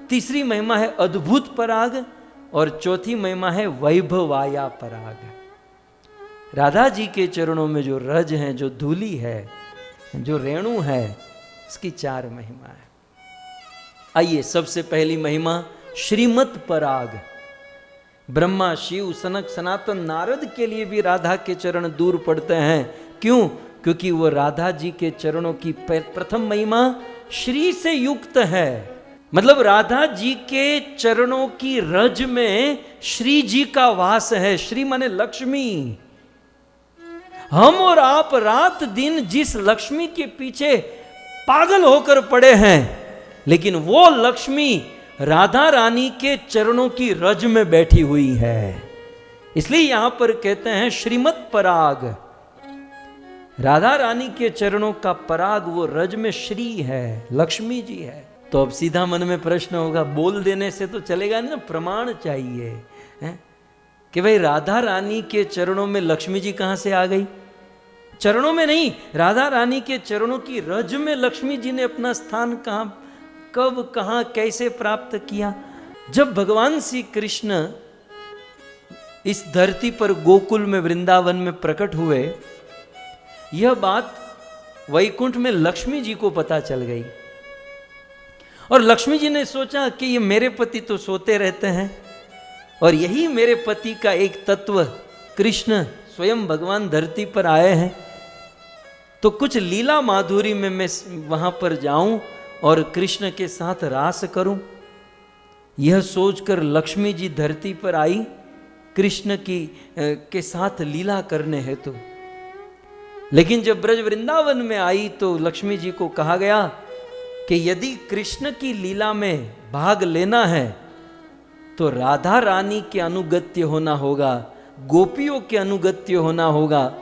तीसरी महिमा है अद्भुत पराग, और चौथी महिमा है वैभवाया पराग। राधा जी के चरणों में जो रज है, जो धूली है, जो रेणु है, इसकी 4 महिमा है। आइए, सबसे पहली महिमा श्रीमत पराग। ब्रह्मा, शिव, सनक, सनातन, नारद के लिए भी राधा के चरण दूर पड़ते हैं। क्यों? क्योंकि वो राधा जी के चरणों की प्रथम महिमा श्री से युक्त है। मतलब राधा जी के चरणों की रज में श्री जी का वास है। श्री माने लक्ष्मी। हम और आप रात दिन जिस लक्ष्मी के पीछे पागल होकर पड़े हैं, लेकिन वो लक्ष्मी राधा रानी के चरणों की रज में बैठी हुई है। इसलिए यहां पर कहते हैं श्रीमत पराग। राधा रानी के चरणों का पराग वो रज में श्री है, लक्ष्मी जी है। तो अब सीधा मन में प्रश्न होगा, बोल देने से तो चलेगा नहीं ना, प्रमाण चाहिए है? कि भाई राधा रानी के चरणों में लक्ष्मी जी कहां से आ गई? चरणों में नहीं, राधा रानी के चरणों की रज में लक्ष्मी जी ने अपना स्थान कहां, कब, कहां, कैसे प्राप्त किया? जब भगवान श्री कृष्ण इस धरती पर गोकुल में वृंदावन में प्रकट हुए, यह बात वैकुंठ में लक्ष्मी जी को पता चल गई। और लक्ष्मी जी ने सोचा कि ये मेरे पति तो सोते रहते हैं और यही मेरे पति का एक तत्व कृष्ण स्वयं भगवान धरती पर आए हैं, तो कुछ लीला माधुरी में मैं वहां पर जाऊं और कृष्ण के साथ रास करूं। यह सोचकर लक्ष्मी जी धरती पर आई कृष्ण के साथ लीला करने हेतु। लेकिन जब ब्रज वृंदावन में आई तो लक्ष्मी जी को कहा गया कि यदि कृष्ण की लीला में भाग लेना है तो राधा रानी के अनुगत्य होना होगा, गोपियों के अनुगत्य होना होगा।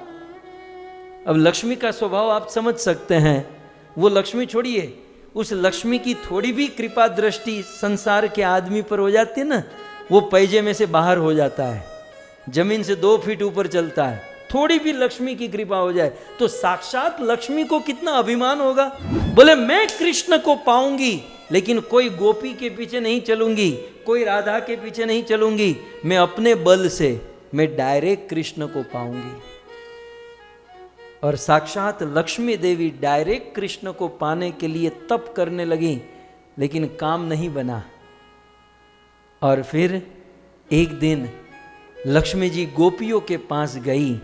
अब लक्ष्मी का स्वभाव आप समझ सकते हैं। वो लक्ष्मी छोड़िए, उस लक्ष्मी की थोड़ी भी कृपा दृष्टि संसार के आदमी पर हो जाती है ना, वो पैजे में से बाहर हो जाता है, जमीन से 2 फीट ऊपर चलता है। थोड़ी भी लक्ष्मी की कृपा हो जाए तो साक्षात लक्ष्मी को कितना अभिमान होगा। बोले मैं कृष्ण को पाऊंगी, लेकिन कोई गोपी के पीछे नहीं चलूंगी, कोई राधा के पीछे नहीं चलूंगी, मैं अपने बल से मैं डायरेक्ट कृष्ण को पाऊंगी। और साक्षात लक्ष्मी देवी डायरेक्ट कृष्ण को पाने के लिए तप करने लगी, लेकिन काम नहीं बना। और फिर एक दिन लक्ष्मी जी गोपियों के पास गई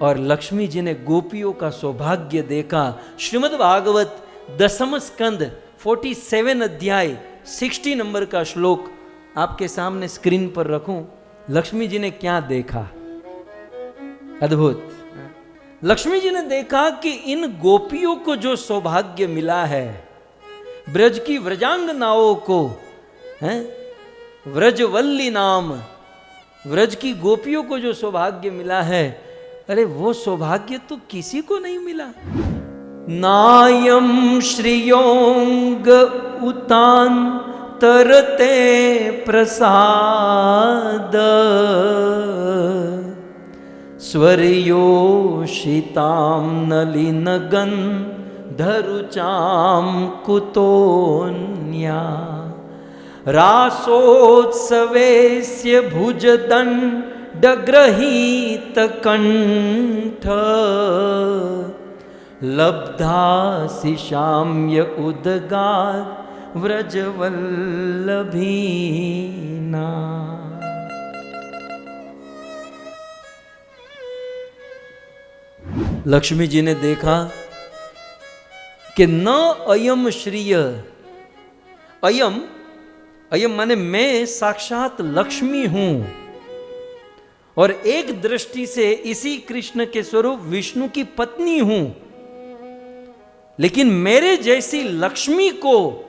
और लक्ष्मी जी ने गोपियों का सौभाग्य देखा। श्रीमद् भागवत 10वें स्कंद 47 अध्याय 60 नंबर का श्लोक आपके सामने स्क्रीन पर रखूं। लक्ष्मी जी ने क्या देखा? अद्भुत। लक्ष्मी जी ने देखा कि इन गोपियों को जो सौभाग्य मिला है, ब्रज की व्रजांगनाओं को, हैं, व्रजवल्ली नाम व्रज की गोपियों को जो सौभाग्य मिला है, अरे वो सौभाग्य तो किसी को नहीं मिला। नायम श्रियोंग उतान तरते प्रसाद स्वर्योषिताम नलिन गंधरुचाम कुतोन्या रासोत्सवेस्य भुजदंडग्रहीत कंठ लब्धासि शाम्य उदगात् व्रजवल्लभीना। लक्ष्मी जी ने देखा कि न अयम श्रिय, अयम अयम माने मैं साक्षात लक्ष्मी हूं और एक दृष्टि से इसी कृष्ण के स्वरूप विष्णु की पत्नी हूं, लेकिन मेरे जैसी लक्ष्मी को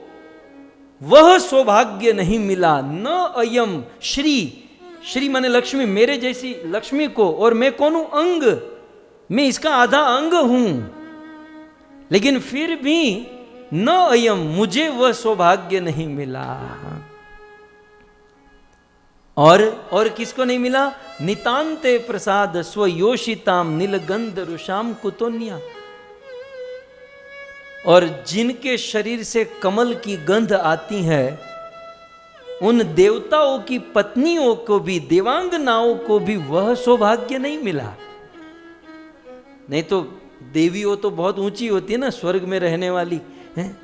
वह सौभाग्य नहीं मिला। न अयम श्री, श्री माने लक्ष्मी, मेरे जैसी लक्ष्मी को, और मैं कौन हूं? अंग, मैं इसका आधा अंग हूं, लेकिन फिर भी न अयम, मुझे वह सौभाग्य नहीं मिला। और किसको नहीं मिला? नितांते प्रसाद स्वयोषिताम नीलगंध रुषाम कुतोन्या। और जिनके शरीर से कमल की गंध आती है, उन देवताओं की पत्नियों को भी, देवांगनाओं को भी वह सौभाग्य नहीं मिला। नहीं तो देवियों तो बहुत ऊंची होती है ना, स्वर्ग में रहने वाली हैं।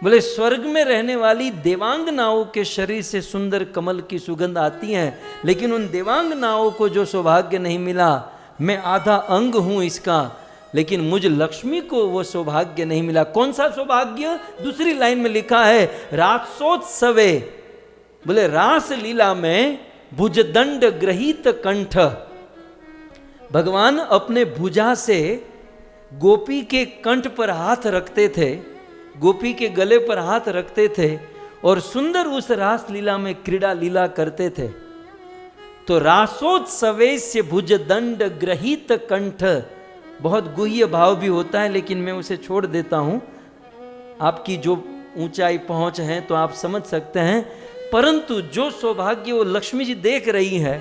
बोले स्वर्ग में रहने वाली देवांगनाओं के शरीर से सुंदर कमल की सुगंध आती है, लेकिन उन देवांगनाओं को जो सौभाग्य नहीं मिला, मैं आधा अंग हूं इसका, लेकिन मुझ लक्ष्मी को वो सौभाग्य नहीं मिला। कौन सा सौभाग्य? दूसरी लाइन में लिखा है रासोत्सवे, बोले रास लीला में भुजदंड ग्रहीत कंठ, भगवान अपने भुजा से गोपी के कंठ पर हाथ रखते थे, गोपी के गले पर हाथ रखते थे और सुंदर उस रास लीला में क्रीड़ा लीला करते थे। तो रासोत्सवेस्य भुजदंड ग्रहीत कंठ बहुत गुह्य भाव भी होता है, लेकिन मैं उसे छोड़ देता हूं। आपकी जो ऊंचाई पहुंच है तो आप समझ सकते हैं, परंतु जो सौभाग्य वो लक्ष्मी जी देख रही है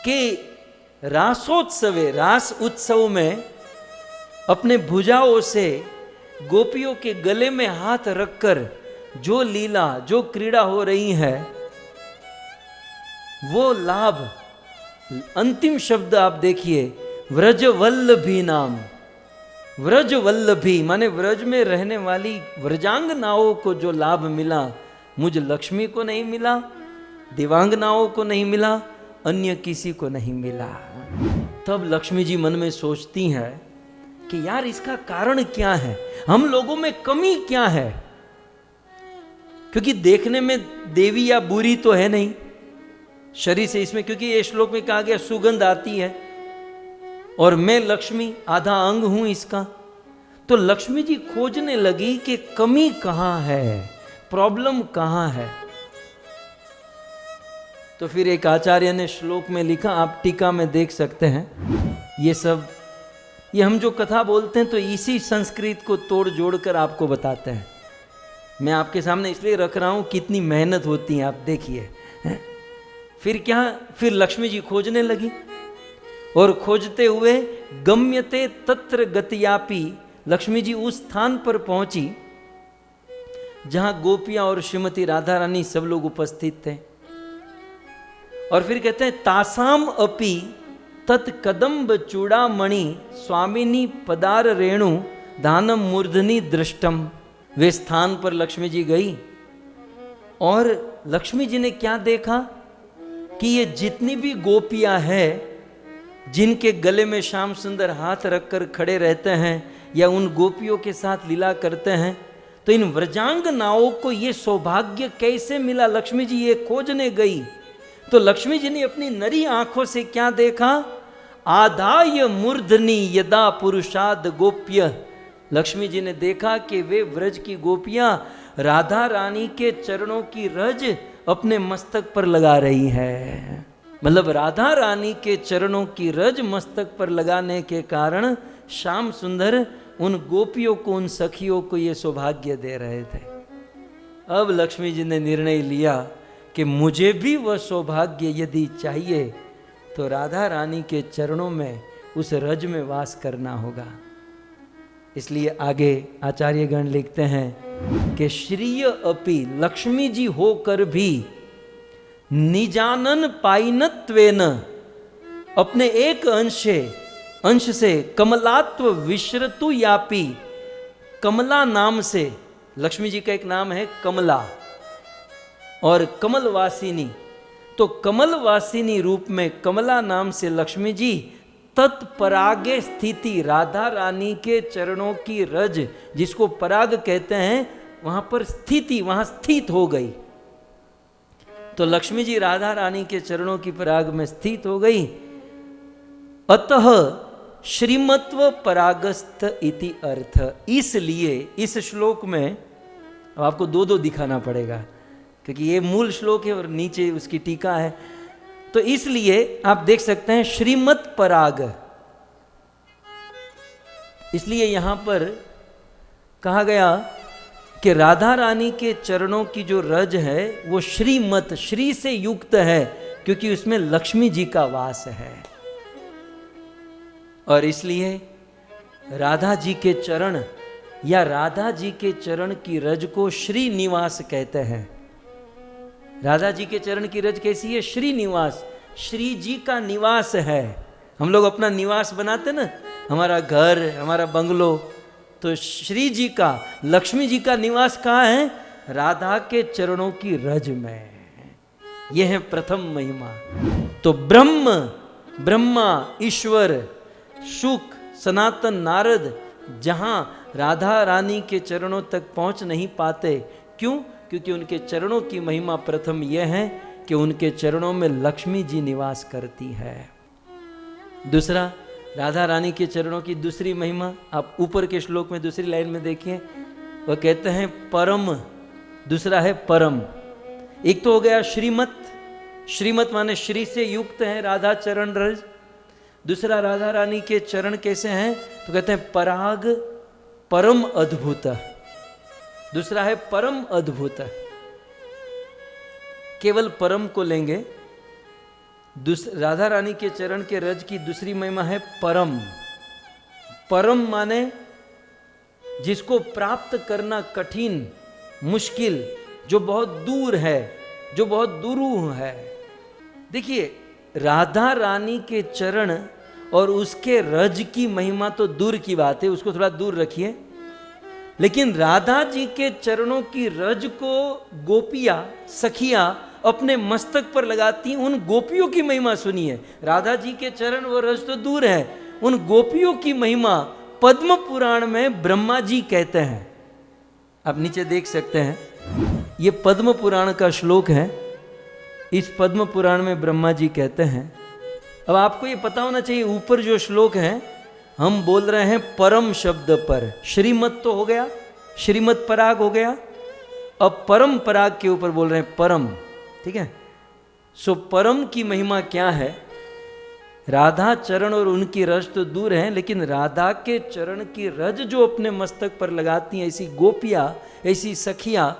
कि रासोत्सवे, रास उत्सव में अपने भुजाओं से गोपियों के गले में हाथ रखकर जो लीला, जो क्रीड़ा हो रही है, वो लाभ, अंतिम शब्द आप देखिए, व्रजवल्लभी नाम। व्रजवल्लभी माने व्रज में रहने वाली व्रजांगनाओं को जो लाभ मिला, मुझ लक्ष्मी को नहीं मिला, दिवांगनाओं को नहीं मिला, अन्य किसी को नहीं मिला। तब लक्ष्मी जी मन में सोचती हैं कि यार इसका कारण क्या है, हम लोगों में कमी क्या है, क्योंकि देखने में देवी या बुरी तो है नहीं शरीर से इसमें, क्योंकि ये श्लोक में कहा गया सुगंध आती है और मैं लक्ष्मी आधा अंग हूं इसका। तो लक्ष्मी जी खोजने लगी कि कमी कहां है, प्रॉब्लम कहां है। तो फिर एक आचार्य ने श्लोक में लिखा, आप टीका में देख सकते हैं। ये सब ये हम जो कथा बोलते हैं तो इसी संस्कृत को तोड़ जोड़ कर आपको बताते हैं। मैं आपके सामने इसलिए रख रहा हूं, कितनी मेहनत होती है आप देखिए। फिर क्या, फिर लक्ष्मी जी खोजने लगी और खोजते हुए गम्यते तत्र गतियापि, लक्ष्मी जी उस स्थान पर पहुंची जहां गोपियां और श्रीमती राधा रानी सब लोग उपस्थित थे। और फिर कहते हैं तासाम अपि तत्कदम्ब चूड़ामणि स्वामिनी पदार रेणु दानम मूर्धनि दृष्टम। वे स्थान पर लक्ष्मी जी गई और लक्ष्मी जी ने क्या देखा कि ये जितनी भी गोपियां हैं जिनके गले में श्याम सुंदर हाथ रखकर खड़े रहते हैं या उन गोपियों के साथ लीला करते हैं, तो इन व्रजांगनाओं को ये सौभाग्य कैसे मिला? लक्ष्मी जी ये खोजने गई तो लक्ष्मी जी ने अपनी नरी आंखों से क्या देखा? आदाय मूर्धनि यदा पुरुषाद गोप्य। लक्ष्मी जी ने देखा कि वे व्रज की गोपियां राधा रानी के चरणों की रज अपने मस्तक पर लगा रही है। मतलब राधा रानी के चरणों की रज मस्तक पर लगाने के कारण श्याम सुंदर उन गोपियों को, उन सखियों को ये सौभाग्य दे रहे थे। अब लक्ष्मी जी ने निर्णय लिया कि मुझे भी वह सौभाग्य यदि चाहिए तो राधा रानी के चरणों में, उस रज में वास करना होगा। इसलिए आगे आचार्यगण लिखते हैं कि श्रीय अपि, लक्ष्मी जी होकर भी निजानन पाइनत्वेन, अपने एक अंश से कमलात्व विश्रतु यापी, कमला नाम से, लक्ष्मी जी का एक नाम है कमला और कमलवासिनी, तो कमलवासिनी रूप में कमला नाम से लक्ष्मी जी तत्परागे स्थिति, राधा रानी के चरणों की रज जिसको पराग कहते हैं, वहां पर स्थिति, वहां स्थित हो गई। तो लक्ष्मी जी राधा रानी के चरणों की पराग में स्थित हो गई। अतः श्रीमत्व परागस्थ इति अर्थ। इसलिए इस श्लोक में अब आपको दो दो दिखाना पड़ेगा क्योंकि ये मूल श्लोक है और नीचे उसकी टीका है। तो इसलिए आप देख सकते हैं श्रीमत पराग, इसलिए यहां पर कहा गया कि राधा रानी के चरणों की जो रज है वो श्रीमत, श्री से युक्त है, क्योंकि उसमें लक्ष्मी जी का वास है। और इसलिए राधा जी के चरण या राधा जी के चरण की रज को श्री निवास कहते हैं। राधा जी के चरण की रज कैसी है? श्री निवास, श्री जी का निवास है। हम लोग अपना निवास बनाते ना, हमारा घर, हमारा बंगलो, तो श्री जी का, लक्ष्मी जी का निवास कहाँ है? राधा के चरणों की रज में। यह है प्रथम महिमा। तो ब्रह्मा, ईश्वर, शुक, सनातन, नारद जहां राधा रानी के चरणों तक पहुंच नहीं पाते। क्यों? क्योंकि उनके चरणों की महिमा प्रथम यह है कि उनके चरणों में लक्ष्मी जी निवास करती है। दूसरा, राधा रानी के चरणों की दूसरी महिमा आप ऊपर के श्लोक में दूसरी लाइन में देखिए, वह कहते हैं परम, दूसरा है परम। एक तो हो गया श्रीमत, श्रीमत माने श्री से युक्त है राधा चरण रज। दूसरा, राधा रानी के चरण कैसे हैं? तो कहते हैं पराग परम अद्भुत। दूसरा है परम अद्भुत, केवल परम को लेंगे। राधा रानी के चरण के रज की दूसरी महिमा है परम। परम माने जिसको प्राप्त करना कठिन, मुश्किल, जो बहुत दूर है, जो बहुत दुरूह है। देखिए, राधा रानी के चरण और उसके रज की महिमा तो दूर की बात है, उसको थोड़ा दूर रखिए। लेकिन राधा जी के चरणों की रज को गोपियां, सखियां अपने मस्तक पर लगाती, उन गोपियों की महिमा सुनिए। राधा जी के चरण व रज तो दूर है, उन गोपियों की महिमा पद्म पुराण में ब्रह्मा जी कहते हैं। आप नीचे देख सकते हैं, ये पद्म पुराण का श्लोक है। इस पद्म पुराण में ब्रह्मा जी कहते हैं। अब आपको ये पता होना चाहिए, ऊपर जो श्लोक है हम बोल रहे हैं परम शब्द पर। श्रीमत तो हो गया, श्रीमत पराग हो गया, अब परम पराग के ऊपर बोल रहे हैं परम। ठीक है, सो परम की महिमा क्या है? राधा चरण और उनकी रज तो दूर है, लेकिन राधा के चरण की रज जो अपने मस्तक पर लगाती हैं, ऐसी गोपियां, ऐसी सखियां,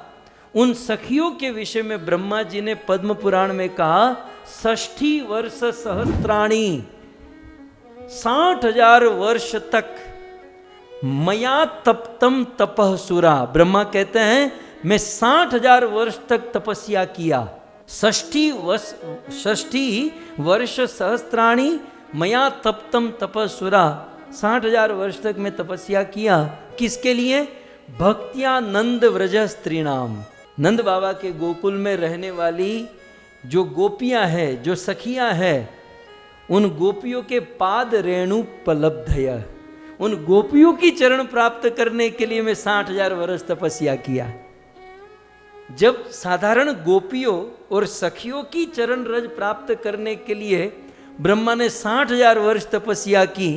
उन सखियों के विषय में ब्रह्मा जी ने पद्म पुराण में कहा 60 वर्ष सहस्त्राणी, 60,000 वर्ष तक मया तप्तम तपः सुरा। ब्रह्मा कहते हैं मैं 60,000 वर्ष तक तपस्या किया। 60 वर्ष सहस्त्राणी मया तप्तम तपः सुरा। 60,000 वर्ष तक मैं तपस्या किया। किसके लिए? भक्त्या नंद व्रज स्त्रीणाम, नंद बाबा के गोकुल में रहने वाली जो गोपियां हैं, जो सखियां हैं, उन गोपियों के पाद रेणु पलब्धय, उन गोपियों की चरण प्राप्त करने के लिए मैं 60,000 वर्ष तपस्या किया। जब साधारण गोपियों और सखियों की चरण रज प्राप्त करने के लिए ब्रह्मा ने 60,000 वर्ष तपस्या की,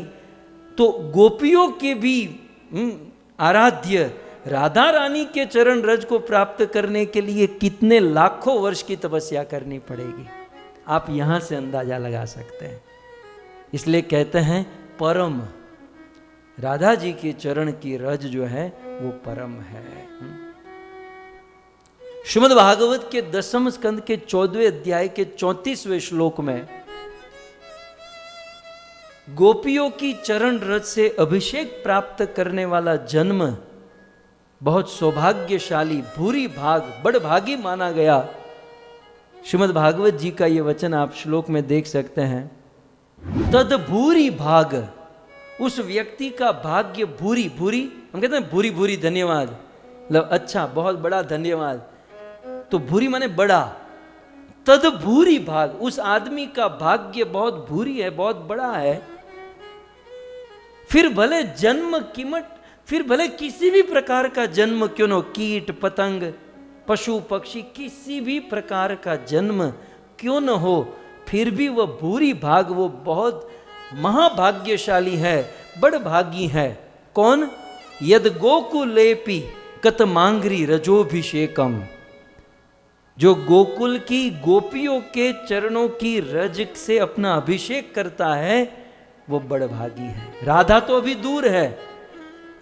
तो गोपियों के भी आराध्य राधा रानी के चरण रज को प्राप्त करने के लिए कितने लाखों वर्ष की तपस्या करनी पड़ेगी, आप यहां से अंदाजा लगा सकते हैं। इसलिए कहते हैं परम, राधा जी के चरण की रज जो है वो परम है। श्रीमद् भागवत के 10वें स्कंद के 14वें अध्याय के 34वें श्लोक में गोपियों की चरण रज से अभिषेक प्राप्त करने वाला जन्म बहुत सौभाग्यशाली, भूरी भाग, बड़भागी माना गया। श्रीमद् भागवत जी का ये वचन आप श्लोक में देख सकते हैं। तद भूरी भाग, उस व्यक्ति का भाग्य भूरी, भूरी हम कहते हैं भूरी भूरी धन्यवाद, मतलब अच्छा, बहुत बड़ा धन्यवाद। तो भूरी माने बड़ा, तद भूरी भाग, उस आदमी का भाग्य बहुत भूरी है, बहुत बड़ा है। फिर भले जन्म कीमट, फिर भले किसी भी प्रकार का जन्म क्यों न हो, कीट पतंग, पशु पक्षी, किसी भी प्रकार का जन्म क्यों न हो, फिर भी वह भूरी भाग, वो बहुत महाभाग्यशाली है, बड़भागी है। कौन? यद गोकुलेपि कतमांगरी रजोभिषेकम, जो गोकुल की गोपियों के चरणों की रज से अपना अभिषेक करता है, वो बड़भागी है। राधा तो अभी दूर है,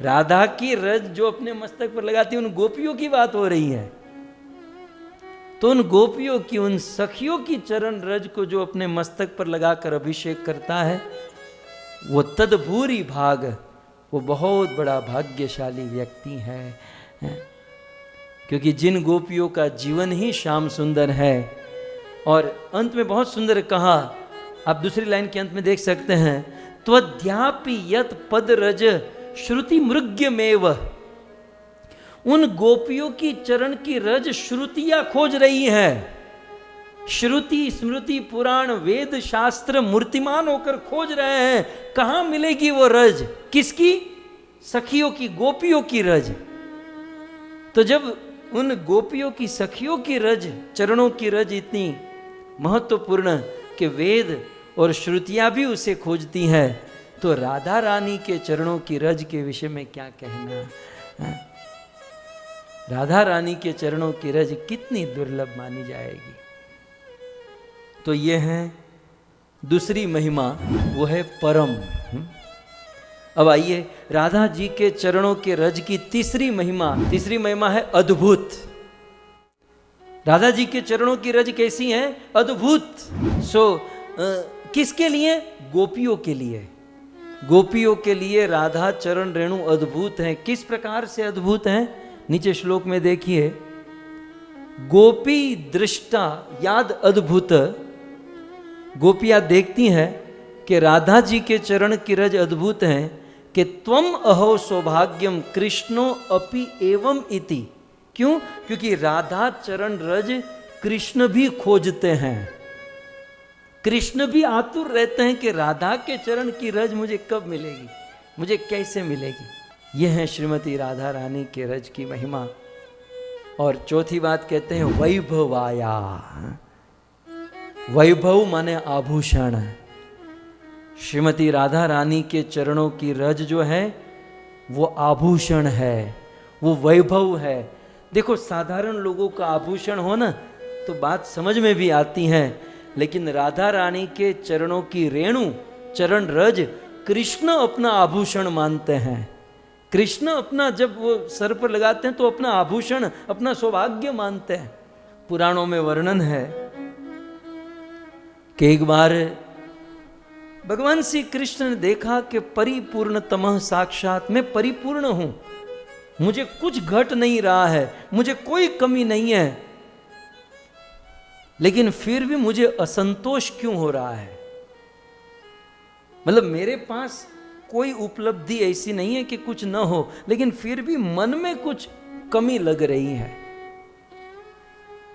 राधा की रज जो अपने मस्तक पर लगाती है, उन गोपियों की बात हो रही है। तो उन गोपियों की, उन सखियों की चरण रज को जो अपने मस्तक पर लगाकर अभिषेक करता है, वो तदभूरी भाग, वो बहुत बड़ा भाग्यशाली व्यक्ति है। क्योंकि जिन गोपियों का जीवन ही श्याम सुंदर है। और अंत में बहुत सुंदर कहा, आप दूसरी लाइन के अंत में देख सकते हैं, त्वद्यापि यत पद रज श्रुति मृग्यमेव, उन गोपियों की चरण की रज श्रुतियां खोज रही है। श्रुति स्मृति पुराण वेद शास्त्र मूर्तिमान होकर खोज रहे हैं, कहां मिलेगी वो रज? किसकी? सखियों की, गोपियों की रज। तो जब उन गोपियों की, सखियों की रज, चरणों की रज इतनी महत्वपूर्ण कि वेद और श्रुतियां भी उसे खोजती हैं, तो राधा रानी के चरणों की रज के विषय में क्या कहना है? राधा रानी के चरणों की रज कितनी दुर्लभ मानी जाएगी। तो ये है दूसरी महिमा, वो है परम। अब आइए राधा जी के चरणों के रज की तीसरी महिमा है अद्भुत। राधा जी के चरणों की रज कैसी है? अद्भुत। किसके लिए? गोपियों के लिए। गोपियों के लिए राधा चरण रेणु अद्भुत हैं। किस प्रकार से अद्भुत हैं? नीचे श्लोक में देखिए, गोपी दृष्टा याद अद्भुत। गोपियां देखती हैं कि राधा जी के चरण की रज अद्भुत हैं कि त्वम अहो सौभाग्यम कृष्णो अपि एवं इति। क्यों? क्योंकि राधा चरण रज कृष्ण भी खोजते हैं, कृष्ण भी आतुर रहते हैं कि राधा के चरण की रज मुझे कब मिलेगी, मुझे कैसे मिलेगी। यह है श्रीमती राधा रानी के रज की महिमा। और चौथी बात कहते हैं वैभवाया। वैभव माने आभूषण। श्रीमती राधा रानी के चरणों की रज जो है वो आभूषण है, वो वैभव है। देखो साधारण लोगों का आभूषण हो ना तो बात समझ में भी आती है, लेकिन राधा रानी के चरणों की रेणु, चरण रज कृष्ण अपना आभूषण मानते हैं। कृष्ण अपना जब वो सर पर लगाते हैं तो अपना आभूषण, अपना सौभाग्य मानते हैं। पुराणों में वर्णन है कि एक बार भगवान श्री कृष्ण ने देखा कि परिपूर्णतमः साक्षात मैं परिपूर्ण हूं, मुझे कुछ घट नहीं रहा है, मुझे कोई कमी नहीं है, लेकिन फिर भी मुझे असंतोष क्यों हो रहा है? मतलब मेरे पास कोई उपलब्धि ऐसी नहीं है कि कुछ न हो, लेकिन फिर भी मन में कुछ कमी लग रही है।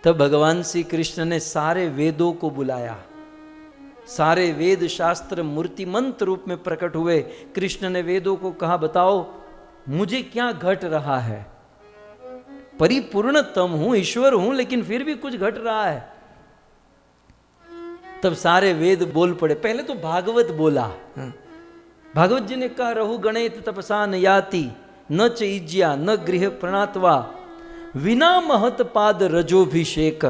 तब भगवान श्री कृष्ण ने सारे वेदों को बुलाया, सारे वेद शास्त्र मूर्तिमंत रूप में प्रकट हुए। कृष्ण ने वेदों को कहा, बताओ मुझे क्या घट रहा है? परिपूर्णतम हूं, ईश्वर हूं, लेकिन फिर भी कुछ घट रहा है। तब सारे वेद बोल पड़े। पहले तो भागवत बोला। भागवत जी ने कहा, रहु गणेत तपसा न याति न च इज्या न गृह प्रणात्वा विना महत पाद रजोभिषेक।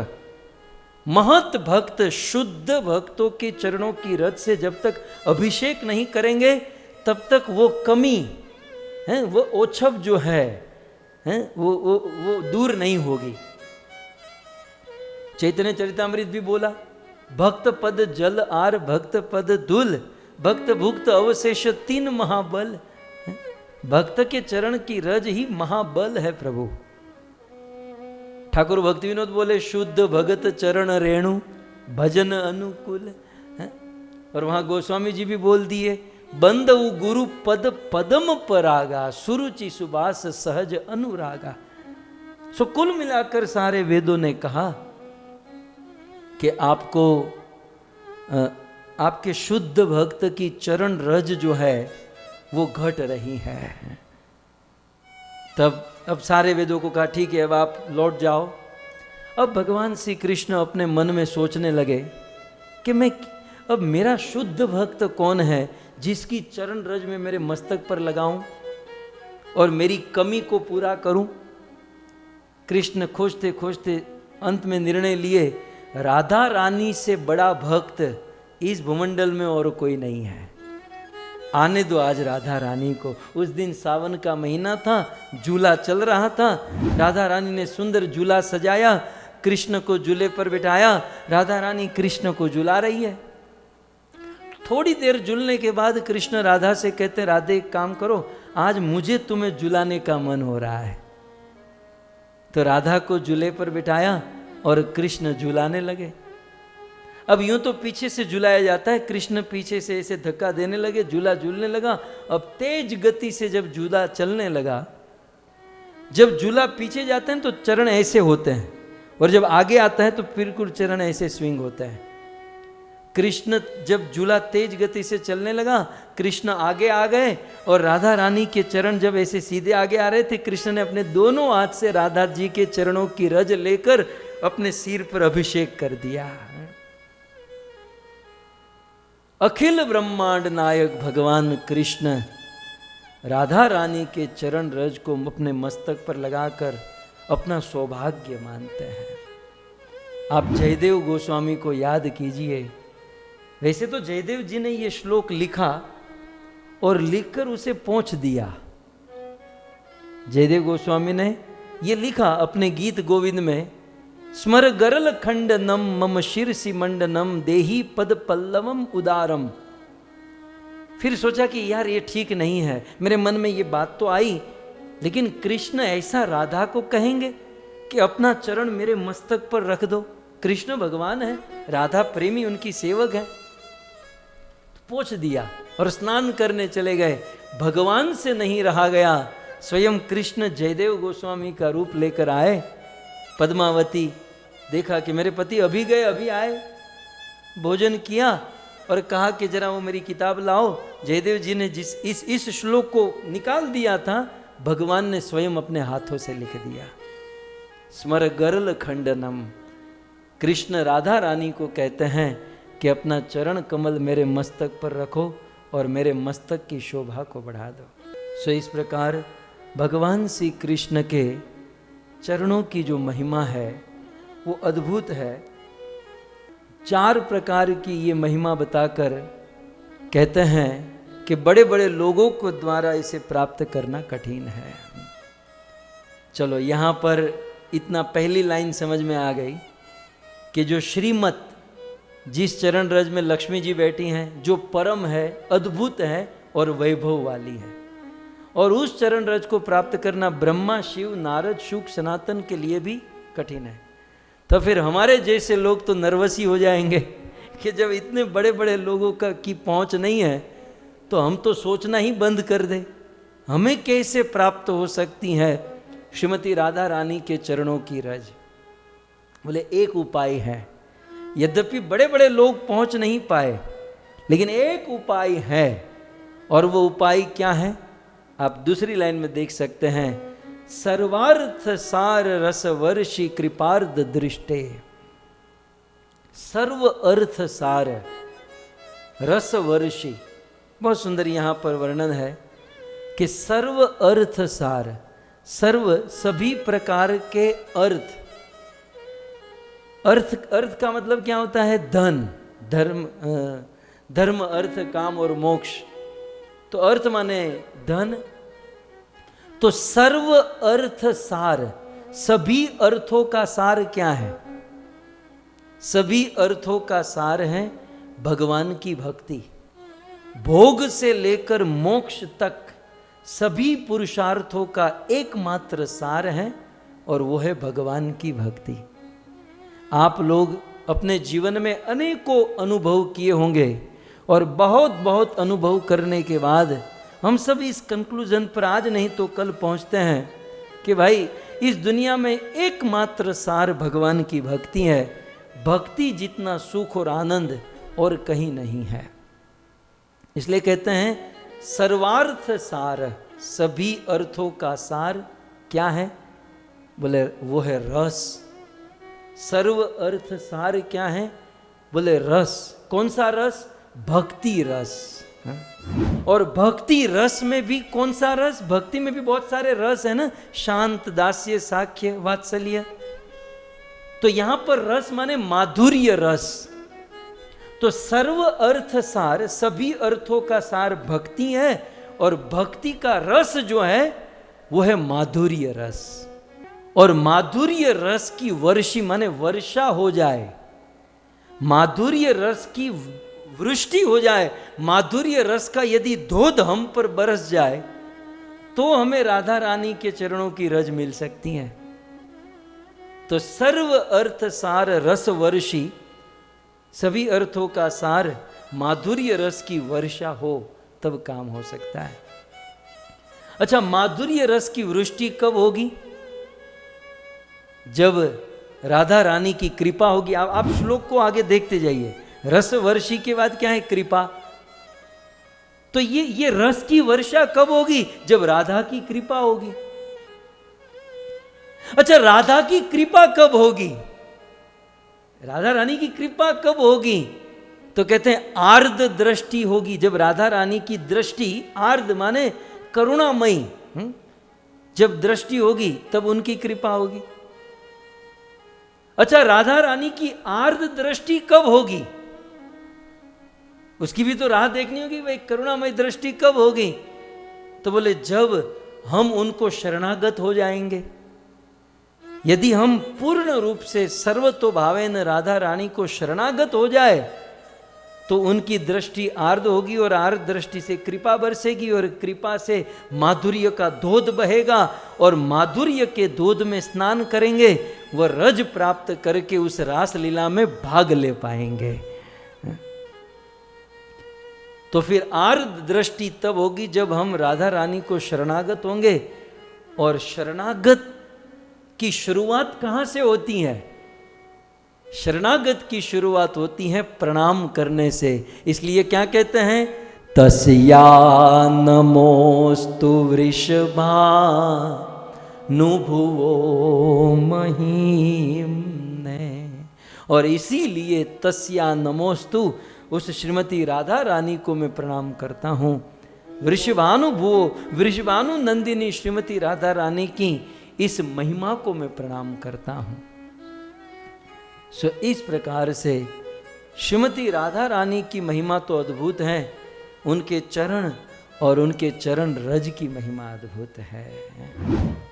महत भक्त, शुद्ध भक्तों के चरणों की रज से जब तक अभिषेक नहीं करेंगे तब तक वो कमी है, वो ओछब जो है वो दूर नहीं होगी। चैतन्य चरितामृत भी बोला, भक्त पद जल आर भक्त पद धूल भक्त भुक्त अवशेष तीन महाबल। भक्त के चरण की रज ही महाबल है प्रभु। ठाकुर भक्ति विनोद बोले, शुद्ध भगत चरण रेणु भजन अनुकूल। और वहां गोस्वामी जी भी बोल दिए, बंद गुरु पद पदम परागा सुरुचि सुबास सहज अनुरागा। सो कुल मिलाकर सारे वेदों ने कहा कि आपको आपके शुद्ध भक्त की चरण रज जो है वो घट रही है। तब अब सारे वेदों को कहा, ठीक है अब आप लौट जाओ। अब भगवान श्री कृष्ण अपने मन में सोचने लगे कि मैं अब मेरा शुद्ध भक्त कौन है जिसकी चरण रज में मेरे मस्तक पर लगाऊं और मेरी कमी को पूरा करूं। कृष्ण खोजते खोजते अंत में निर्णय लिए, राधा रानी से बड़ा भक्त इस भूमंडल में और कोई नहीं है। आने दो आज राधा रानी को। उस दिन सावन का महीना था, झूला चल रहा था। राधा रानी ने सुंदर झूला सजाया, कृष्ण को झूले पर बिठाया। राधा रानी कृष्ण को झुला रही है। थोड़ी देर झूलने के बाद कृष्ण राधा से कहते, राधे एक काम करो, आज मुझे तुम्हें झुलाने का मन हो रहा है। तो राधा को झूले पर बिठाया और कृष्ण झुलाने लगे। अब यूं तो पीछे से झुलाया जाता है, कृष्ण पीछे से ऐसे धक्का देने लगे, झूला झूलने लगा। अब तेज गति से जब झूला चलने लगा, जब झूला पीछे जाते हैं तो चरण ऐसे होते हैं, और जब आगे आता है तो बिल्कुल चरण ऐसे स्विंग होता है। कृष्ण जब झूला तेज गति से चलने लगा, कृष्ण आगे आ गए और राधा रानी के चरण जब ऐसे सीधे आगे आ रहे थे, कृष्ण ने अपने दोनों हाथ से राधा जी के चरणों की रज लेकर अपने सिर पर अभिषेक कर दिया। अखिल ब्रह्मांड नायक भगवान कृष्ण राधा रानी के चरण रज को अपने मस्तक पर लगाकर अपना सौभाग्य मानते हैं। आप जयदेव गोस्वामी को याद कीजिए। वैसे तो जयदेव जी ने ये श्लोक लिखा और लिखकर उसे पहुंच दिया। जयदेव गोस्वामी ने ये लिखा अपने गीत गोविंद में, स्मर गरल खंडनम मम शिरसि मंडनम देही पद पल्लवम उदारम। फिर सोचा कि यार ये ठीक नहीं है, मेरे मन में ये बात तो आई, लेकिन कृष्ण ऐसा राधा को कहेंगे कि अपना चरण मेरे मस्तक पर रख दो? कृष्ण भगवान है, राधा प्रेमी उनकी सेवक है। पोंछ दिया और स्नान करने चले गए। भगवान से नहीं रहा गया, स्वयं कृष्ण जयदेव गोस्वामी का रूप लेकर आए। पद्मावती देखा कि मेरे पति अभी गए अभी आए, भोजन किया और कहा कि जरा वो मेरी किताब लाओ। जयदेव जी ने जिस इस श्लोक को निकाल दिया था, भगवान ने स्वयं अपने हाथों से लिख दिया। स्मर गरल खंडनम। कृष्ण राधा रानी को कहते हैं कि अपना चरण कमल मेरे मस्तक पर रखो और मेरे मस्तक की शोभा को बढ़ा दो। सो इस प्रकार भगवान श्री कृष्ण के चरणों की जो महिमा है वो अद्भुत है। 4 प्रकार की ये महिमा बताकर कहते हैं कि बड़े बड़े लोगों को द्वारा इसे प्राप्त करना कठिन है। चलो यहाँ पर इतना पहली लाइन समझ में आ गई कि जो श्रीमत, जिस चरण रज में लक्ष्मी जी बैठी हैं, जो परम है, अद्भुत है और वैभव वाली है, और उस चरण रज को प्राप्त करना ब्रह्मा, शिव, नारद, शुक, सनातन के लिए भी कठिन है। तो फिर हमारे जैसे लोग तो नर्वस ही हो जाएंगे कि जब इतने बड़े बड़े लोगों का की पहुंच नहीं है तो हम तो सोचना ही बंद कर दें, हमें कैसे प्राप्त हो सकती है श्रीमती राधा रानी के चरणों की रज। बोले एक उपाय है, यद्यपि बड़े बड़े लोग पहुंच नहीं पाए, लेकिन एक उपाय है। और वो उपाय क्या है आप दूसरी लाइन में देख सकते हैं। सर्वार्थ सार रस वर्षि कृपार्ध दृष्टे। सर्व अर्थ सार रस वर्षि, बहुत सुंदर यहां पर वर्णन है कि सर्व अर्थ सार, सर्व सभी प्रकार के अर्थ। अर्थ का मतलब क्या होता है? धन, धर्म, अर्थ, काम और मोक्ष। तो अर्थ माने धन। तो सर्व अर्थ सार, सभी अर्थों का सार क्या है? सभी अर्थों का सार है भगवान की भक्ति। भोग से लेकर मोक्ष तक सभी पुरुषार्थों का एकमात्र सार है और वो है भगवान की भक्ति। आप लोग अपने जीवन में अनेकों अनुभव किए होंगे और बहुत बहुत अनुभव करने के बाद हम सब इस कंक्लूजन पर आज नहीं तो कल पहुंचते हैं कि भाई इस दुनिया में एकमात्र सार भगवान की भक्ति है। भक्ति जितना सुख और आनंद और कहीं नहीं है। इसलिए कहते हैं सर्वार्थ सार, सभी अर्थों का सार क्या है? बोले वो है रस। सर्व अर्थ सार क्या है? बोले रस। कौन सा रस? भक्ति रस। और भक्ति रस में भी कौन सा रस? भक्ति में भी बहुत सारे रस है ना, शांत, दास्य, साख्य, वात्सल्य। तो यहां पर रस माने माधुर्य रस। तो सर्व अर्थ सार, सभी अर्थों का सार भक्ति है और भक्ति का रस जो है वो है माधुर्य रस। और माधुर्य रस की वर्षी माने वर्षा हो जाए, माधुर्य रस की वृष्टि हो जाए, माधुर्य रस का यदि धोध हम पर बरस जाए तो हमें राधा रानी के चरणों की रज मिल सकती है। तो सर्व अर्थ सार रस वर्षी, सभी अर्थों का सार माधुर्य रस की वर्षा हो तब काम हो सकता है। अच्छा, माधुर्य रस की वृष्टि कब होगी? जब राधा रानी की कृपा होगी। आप श्लोक को आगे देखते जाइए। रस वर्षी के बाद क्या है? कृपा। तो ये रस की वर्षा कब होगी? जब राधा की कृपा होगी। अच्छा, राधा की कृपा कब होगी? राधा रानी की कृपा कब होगी? तो कहते हैं आर्द दृष्टि होगी। जब राधा रानी की दृष्टि, आर्द माने करुणामयी, जब दृष्टि होगी तब उनकी कृपा होगी। अच्छा, राधा रानी की आर्द दृष्टि कब होगी? उसकी भी तो राह देखनी होगी भाई, करुणामय दृष्टि कब होगी? तो बोले जब हम उनको शरणागत हो जाएंगे। यदि हम पूर्ण रूप से सर्वतोभावेन राधा रानी को शरणागत हो जाए तो उनकी दृष्टि आर्द होगी और आर्द दृष्टि से कृपा बरसेगी और कृपा से माधुर्य का धोध बहेगा और माधुर्य के धोध में स्नान करेंगे, वह रज प्राप्त करके उस रास लीला में भाग ले पाएंगे। तो फिर आर्द दृष्टि तब होगी जब हम राधा रानी को शरणागत होंगे। और शरणागत की शुरुआत कहां से होती है? शरणागत की शुरुआत होती है प्रणाम करने से। इसलिए क्या कहते हैं? तस्या नमोस्तु वृषभानुभुवो महीम्ने। और इसीलिए तस्या नमोस्तु, उस श्रीमती राधा रानी को मैं प्रणाम करता हूं। वृषभानुभुवो, वृषभानु नंदिनी श्रीमती राधा रानी की इस महिमा को मैं प्रणाम करता हूं। सो इस प्रकार से श्रीमती राधा रानी की महिमा तो अद्भुत है, उनके चरण और उनके चरण रज की महिमा अद्भुत है।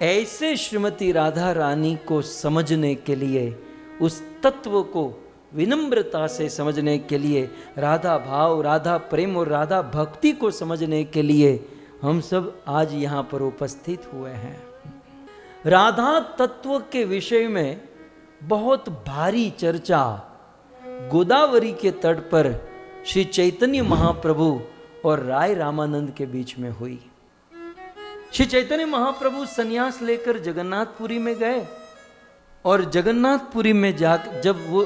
ऐसे श्रीमती राधा रानी को समझने के लिए, उस तत्व को विनम्रता से समझने के लिए, राधा भाव, राधा प्रेम और राधा भक्ति को समझने के लिए हम सब आज यहाँ पर उपस्थित हुए हैं। राधा तत्व के विषय में बहुत भारी चर्चा गोदावरी के तट पर श्री चैतन्य महाप्रभु और राय रामानंद के बीच में हुई। श्री चैतन्य महाप्रभु संन्यास लेकर जगन्नाथपुरी में गए और जगन्नाथपुरी में जब वो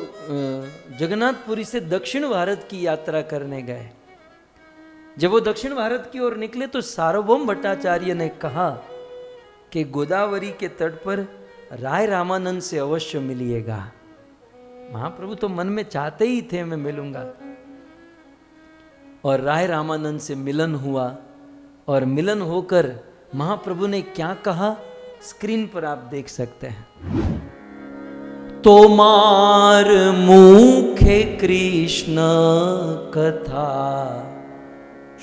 जगन्नाथपुरी से दक्षिण भारत की यात्रा करने गए, जब वो दक्षिण भारत की ओर निकले तो सार्वभौम भट्टाचार्य ने कहा कि गोदावरी के तट पर राय रामानंद से अवश्य मिलिएगा। महाप्रभु तो मन में चाहते ही थे मैं मिलूंगा। और राय रामानंद से मिलन हुआ और मिलन होकर महाप्रभु ने क्या कहा, स्क्रीन पर आप देख सकते हैं। तोमार मुखे कृष्ण कथा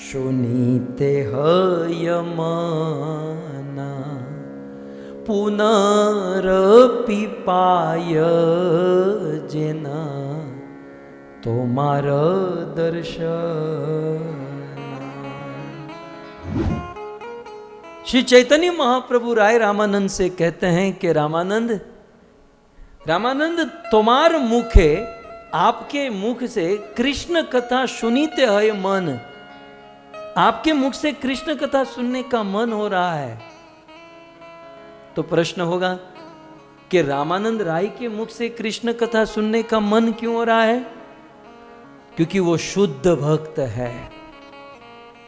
सुनीते हयमना पुनरपि पाय जेना तोमार दर्शन। श्री चैतन्य महाप्रभु राय रामानंद से कहते हैं कि रामानंद तुम्हार मुखे, आपके मुख से कृष्ण कथा सुनीते है मन, आपके मुख से कृष्ण कथा सुनने का मन हो रहा है। तो प्रश्न होगा कि रामानंद राय के मुख से कृष्ण कथा सुनने का मन क्यों हो रहा है? क्योंकि वो शुद्ध भक्त है।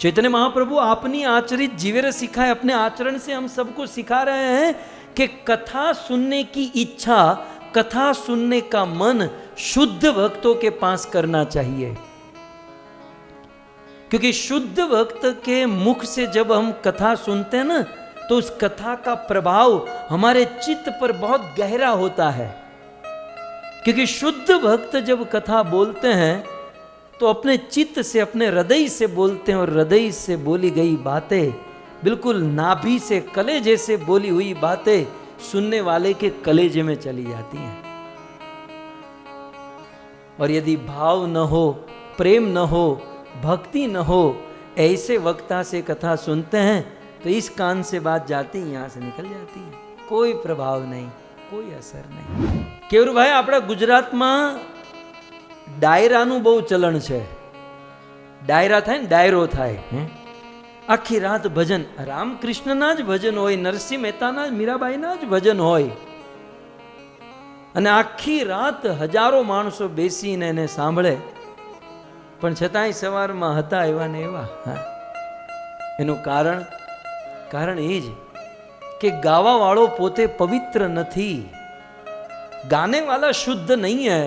चैतन्य महाप्रभु अपनी आचरित जीवेर सिखाए, अपने आचरण से हम सबको सिखा रहे हैं कि कथा सुनने की इच्छा, कथा सुनने का मन शुद्ध भक्तों के पास करना चाहिए। क्योंकि शुद्ध भक्त के मुख से जब हम कथा सुनते हैं ना, तो उस कथा का प्रभाव हमारे चित्त पर बहुत गहरा होता है। क्योंकि शुद्ध भक्त जब कथा बोलते हैं तो अपने चित्त से, अपने हृदय से बोलते हैं और हृदय से बोली गई बातें, बिल्कुल नाभि से कलेजे से बोली हुई बातें सुनने वाले के कलेजे में चली जाती हैं। और यदि भाव न हो, प्रेम न हो, भक्ति न हो, ऐसे वक्ता से कथा सुनते हैं तो इस कान से बात जाती, यहां से निकल जाती है, कोई प्रभाव नहीं, कोई असर नहीं। केवल भाई આપણા ગુજરાતમાં ડાયરાનું બહુ ચલણ છે। ડાયરા થાય ને, ડાયરો થાય, આખી રાત ભજન, રામકૃષ્ણના જ ભજન હોય, નરસિંહ મહેતાના જ, મીરાબાઈના જ ભજન હોય। અને આખી રાત હજારો માણસો બેસીને એને સાંભળે, પણ છતાંય સવારમાં હતા એવા ને એવા. હા, એનું કારણ એ જ કે ગાવા વાળો પોતે પવિત્ર નથી, गाने वाला शुद्ध नहीं है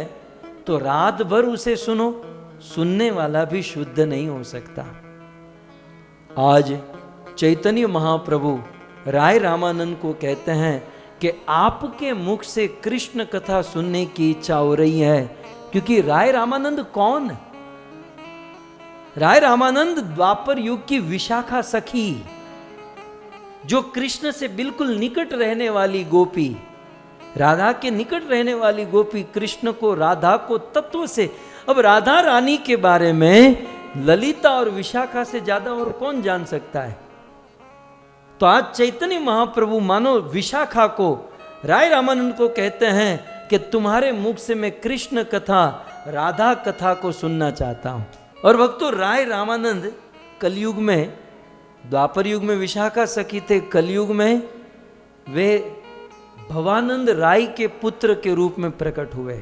तो रात भर उसे सुनो, सुनने वाला भी शुद्ध नहीं हो सकता. आज चैतन्य महाप्रभु राय रामानंद को कहते हैं कि आपके मुख से कृष्ण कथा सुनने की इच्छा हो रही है. क्योंकि राय रामानंद कौन? राय रामानंद द्वापर युग की विशाखा सखी, जो कृष्ण से बिल्कुल निकट रहने वाली गोपी, राधा के निकट रहने वाली गोपी कृष्ण को, राधा को तत्व से. अब राधा रानी के बारे में ललिता और विशाखा से ज्यादा और कौन जान सकता है? तो आज चैतन्य महाप्रभु मानो विशाखा को, राय रामानंद को कहते हैं कि तुम्हारे मुख से मैं कृष्ण कथा, राधा कथा को सुनना चाहता हूं. और भक्तों, राय रामानंद कलयुग में, द्वापर युग में विशाखा सखी थे, कलयुग में वे भवानंद राय के पुत्र के रूप में प्रकट हुए.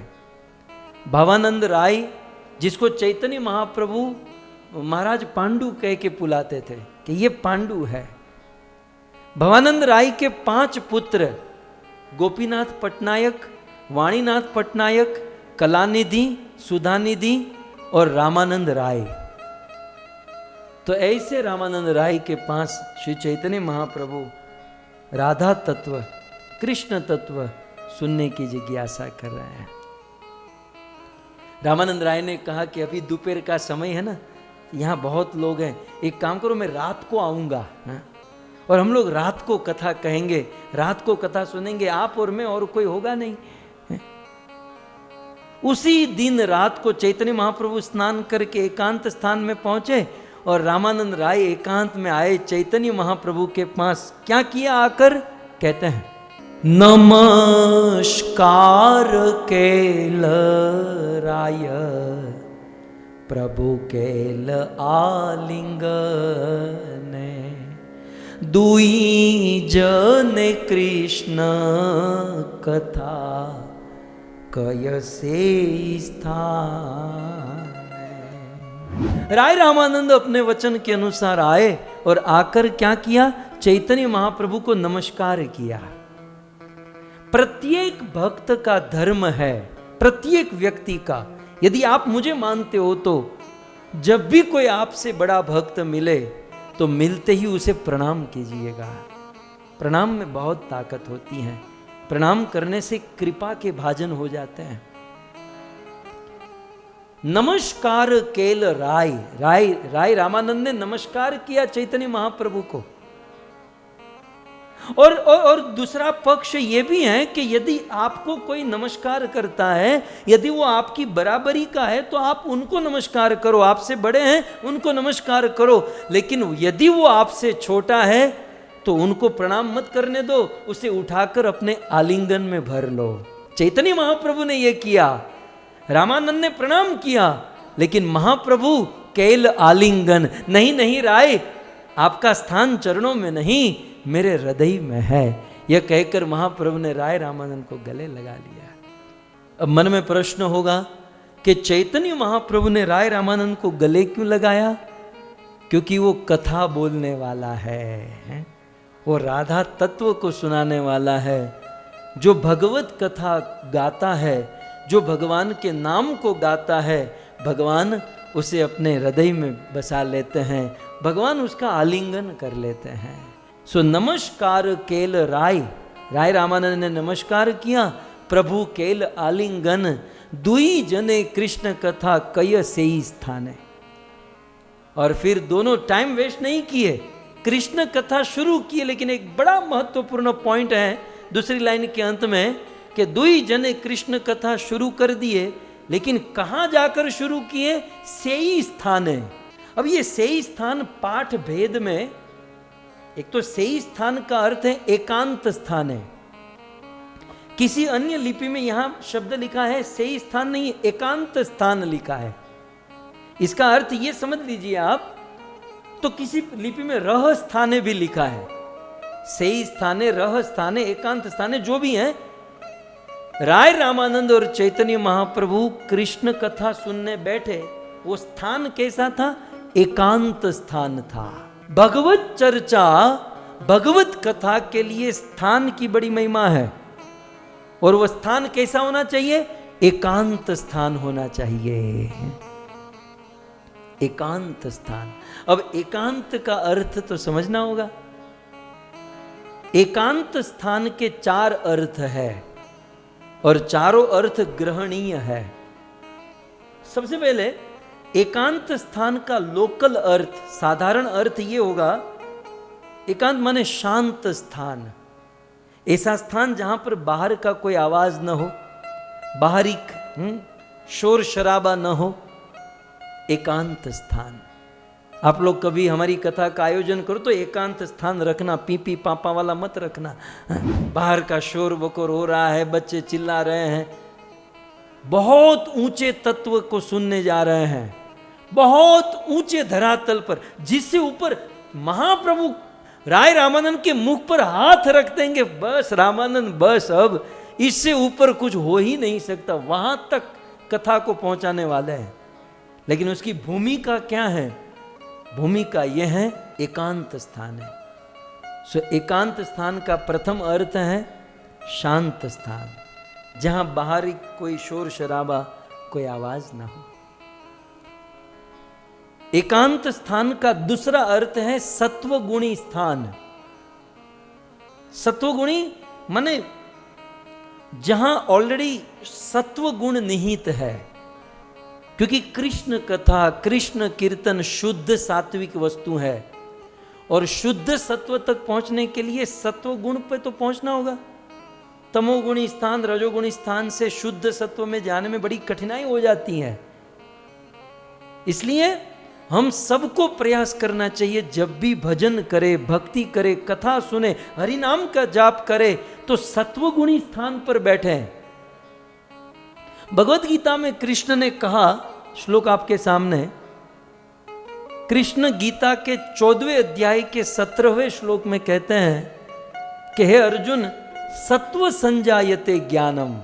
भवानंद राय, जिसको चैतन्य महाप्रभु महाराज पांडु कह के बुलाते थे कि ये पांडु है. भवानंद राय के 5 पुत्र, गोपीनाथ पटनायक, वाणीनाथ पटनायक, कलानिधि, सुधानिधि और रामानंद राय. तो ऐसे रामानंद राय के पास श्री चैतन्य महाप्रभु राधा तत्व, कृष्ण तत्व सुनने की जिज्ञासा कर रहे हैं. रामानंद राय ने कहा कि अभी दोपहर का समय है ना, यहाँ बहुत लोग हैं, एक काम करो, मैं रात को आऊँगा. हाँ? और हम लोग रात को कथा कहेंगे, रात को कथा सुनेंगे, आप और मैं, और कोई होगा नहीं. उसी दिन रात को चैतन्य महाप्रभु स्नान करके एकांत स्थान में पहुंचे और रामानंद राय एकांत में आए चैतन्य महाप्रभु के पास. क्या किया आकर? कहते हैं, नमस्कार केल राय प्रभु केल आलिंगने, दुई जन कृष्ण कथा कयसे स्थान. राय रामानंद अपने वचन के अनुसार आए और आकर क्या किया? चैतन्य महाप्रभु को नमस्कार किया. प्रत्येक भक्त का धर्म है, प्रत्येक व्यक्ति का. यदि आप मुझे मानते हो तो जब भी कोई आपसे बड़ा भक्त मिले तो मिलते ही उसे प्रणाम कीजिएगा. प्रणाम में बहुत ताकत होती है. प्रणाम करने से कृपा के भाजन हो जाते हैं. नमस्कार केल राय, राय रामानंद ने नमस्कार किया चैतन्य महाप्रभु को. और दूसरा पक्ष ये भी है कि यदि आपको कोई नमस्कार करता है, यदि वो आपकी बराबरी का है तो आप उनको नमस्कार करो, आपसे बड़े हैं उनको नमस्कार करो. लेकिन यदि वो आपसे छोटा है तो उनको प्रणाम मत करने दो, उसे उठाकर अपने आलिंगन में भर लो. चैतन्य महाप्रभु ने यह किया. रामानंद ने प्रणाम किया, लेकिन महाप्रभु केल आलिंगन, नहीं राय, आपका स्थान चरणों में नहीं, मेरे हृदय में है. यह कहकर महाप्रभु ने राय रामानंद को गले लगा लिया. अब मन में प्रश्न होगा कि चैतन्य महाप्रभु ने राय रामानंद को गले क्यों लगाया? क्योंकि वो कथा बोलने वाला है, वो राधा तत्व को सुनाने वाला है. जो भगवत कथा गाता है, जो भगवान के नाम को गाता है, भगवान उसे अपने हृदय में बसा लेते हैं, भगवान उसका आलिंगन कर लेते हैं. सो नमस्कार केल राय रामानंद ने नमस्कार किया. प्रभु केल आलिंगन, दुई जने कृष्ण कथा कय से ही स्थाने. और फिर दोनों टाइम वेस्ट नहीं किए, कृष्ण कथा शुरू किए. लेकिन एक बड़ा महत्वपूर्ण पॉइंट है दूसरी लाइन के अंत में कि दुई जने कृष्ण कथा शुरू कर दिए, लेकिन कहां जाकर शुरू किए? सेई स्थाने. अब ये सेई स्थान पाठ भेद में, एक तो सेई स्थान का अर्थ है एकांत स्थान है. किसी अन्य लिपि में यहां शब्द लिखा है सेई स्थान नहीं, एकांत स्थान लिखा है. इसका अर्थ ये समझ लीजिए आप, तो किसी लिपि में रह स्थाने भी लिखा है, सेई स्थाने, रह स्थाने, एकांत स्थाने, जो भी है. राय रामानंद और चैतन्य महाप्रभु कृष्ण कथा सुनने बैठे, वो स्थान कैसा था? एकांत स्थान था। भगवत चर्चा, भगवत कथा के लिए स्थान की बड़ी महिमा है, और वह स्थान कैसा होना चाहिए? एकांत स्थान होना चाहिए। एकांत स्थान। अब एकांत का अर्थ तो समझना होगा। एकांत स्थान के 4 अर्थ है, और चारों अर्थ ग्रहणीय है। सबसे पहले एकांत स्थान का लोकल अर्थ, साधारण अर्थ ये होगा, एकांत माने शांत स्थान। ऐसा स्थान जहां पर बाहर का कोई आवाज न हो, बाहरी शोर शराबा न हो, एकांत स्थान। आप लोग कभी हमारी कथा का आयोजन करो तो एकांत स्थान रखना, पीपी पापा वाला मत रखना। बाहर का शोर बकोर हो रहा है, बच्चे चिल्ला रहे हैं, बहुत ऊंचे तत्व को सुनने जा रहे हैं, बहुत ऊंचे धरातल पर, जिससे ऊपर महाप्रभु राय रामानंद के मुख पर हाथ रख देंगे, बस रामानंद बस, अब इससे ऊपर कुछ हो ही नहीं सकता, वहां तक कथा को पहुंचाने वाले हैं। लेकिन उसकी भूमिका क्या है? भूमिका यह है एकांत स्थान है। सो एकांत स्थान का प्रथम अर्थ है शांत स्थान, जहां बाहरी कोई शोर शराबा, कोई आवाज ना हो। एकांत स्थान का दूसरा अर्थ है सत्वगुणी स्थान। सत्वगुणी माने जहां ऑलरेडी सत्वगुण निहित है, क्योंकि कृष्ण कथा, कृष्ण कीर्तन शुद्ध सात्विक वस्तु है, और शुद्ध सत्व तक पहुंचने के लिए सत्वगुण पे तो पहुंचना होगा। तमोगुणी स्थान, रजोगुणी स्थान से शुद्ध सत्व में जाने में बड़ी कठिनाई हो जाती है। इसलिए हम सबको प्रयास करना चाहिए, जब भी भजन करे, भक्ति करे, कथा सुने, हरि नाम का जाप करे, तो सत्वगुणी स्थान पर बैठे। भगवत गीता में कृष्ण ने कहा, श्लोक आपके सामने, कृष्ण गीता के 14वें अध्याय के 17वें श्लोक में कहते हैं कि हे अर्जुन, सत्व संजायते ज्ञानम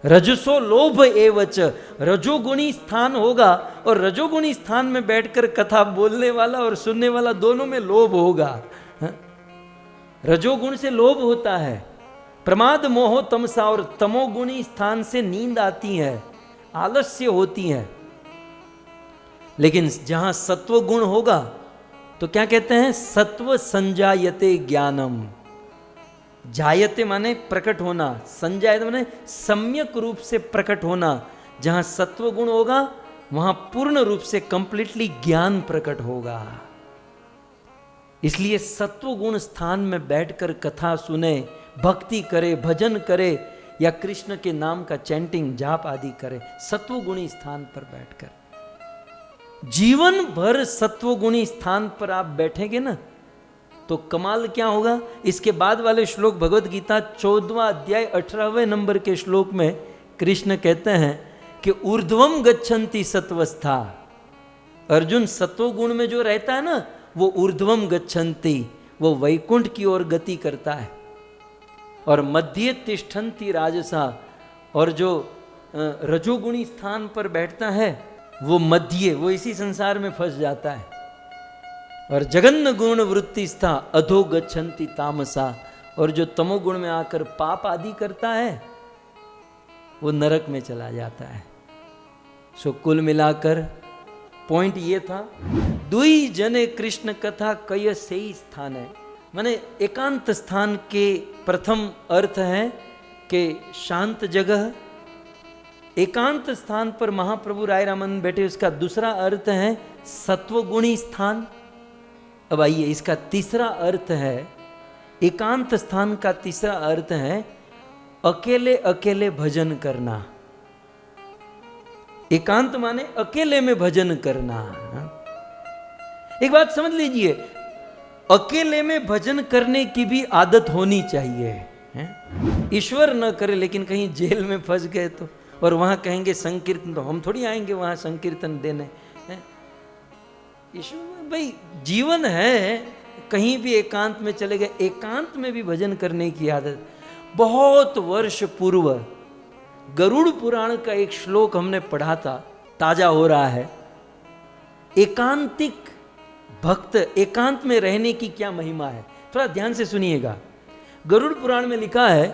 रजसो लोभ एवच। रजोगुणी स्थान होगा, और रजोगुणी स्थान में बैठकर कथा बोलने वाला और सुनने वाला दोनों में लोभ होगा। रजोगुण से लोभ होता है, प्रमाद मोह तमसा, और तमोगुणी स्थान से नींद आती है, आलस्य होती है। लेकिन जहां सत्व गुण होगा तो क्या कहते हैं? सत्व संजायते ज्ञानम। जायते माने प्रकट होना, संजायते माने सम्यक रूप से प्रकट होना। जहां सत्व गुण होगा वहां पूर्ण रूप से कंप्लीटली ज्ञान प्रकट होगा। इसलिए सत्व गुण स्थान में बैठकर कथा सुने, भक्ति करे, भजन करे, या कृष्ण के नाम का चैंटिंग जाप आदि करे, सत्वगुणी स्थान पर बैठकर। जीवन भर सत्वगुणी स्थान पर आप बैठेंगे ना, तो कमाल क्या होगा? इसके बाद वाले श्लोक भगवत गीता 14वां अध्याय 18वें नंबर के श्लोक में कृष्ण कहते हैं कि ऊर्ध्वम गच्छन्ति सत्वस्था। अर्जुन, सत्वगुण में जो रहता है ना, वो ऊर्ध्वम गच्छन्ति, वो वैकुंठ की ओर गति करता है। और मध्य तिष्ठन्ति राजसा, और जो रजोगुणी स्थान पर बैठता है वो मध्य, वो इसी संसार में फंस जाता है। और जगन्न गुण वृत्ति स्था अधो गच्छन्ति तामसा, और जो तमोगुण में आकर पाप आदि करता है वो नरक में चला जाता है। सो कुल मिलाकर पॉइंट ये था, दुई जने कृष्ण कथा कय से ही स्थान है। माने एकांत स्थान के प्रथम अर्थ है कि शांत जगह। एकांत स्थान पर महाप्रभु राय रामानंद बैठे, उसका दूसरा अर्थ है सत्वगुणी स्थान। अब आइए, इसका तीसरा अर्थ है, एकांत स्थान का तीसरा अर्थ है अकेले अकेले भजन करना। एकांत माने अकेले में भजन करना। एक बात समझ लीजिए, अकेले में भजन करने की भी आदत होनी चाहिए। ईश्वर न करे, लेकिन कहीं जेल में फंस गए तो, और वहां कहेंगे संकीर्तन, तो हम थोड़ी आएंगे वहां संकीर्तन देने। ईश्वर भाई जीवन है, कहीं भी एकांत में चले गए, एकांत में भी भजन करने की आदत। बहुत वर्ष पूर्व गरुड़ पुराण का एक श्लोक हमने पढ़ा था, ताजा हो रहा है। एकांतिक भक्त, एकांत में रहने की क्या महिमा है, थोड़ा ध्यान से सुनिएगा। गरुड़ पुराण में लिखा है,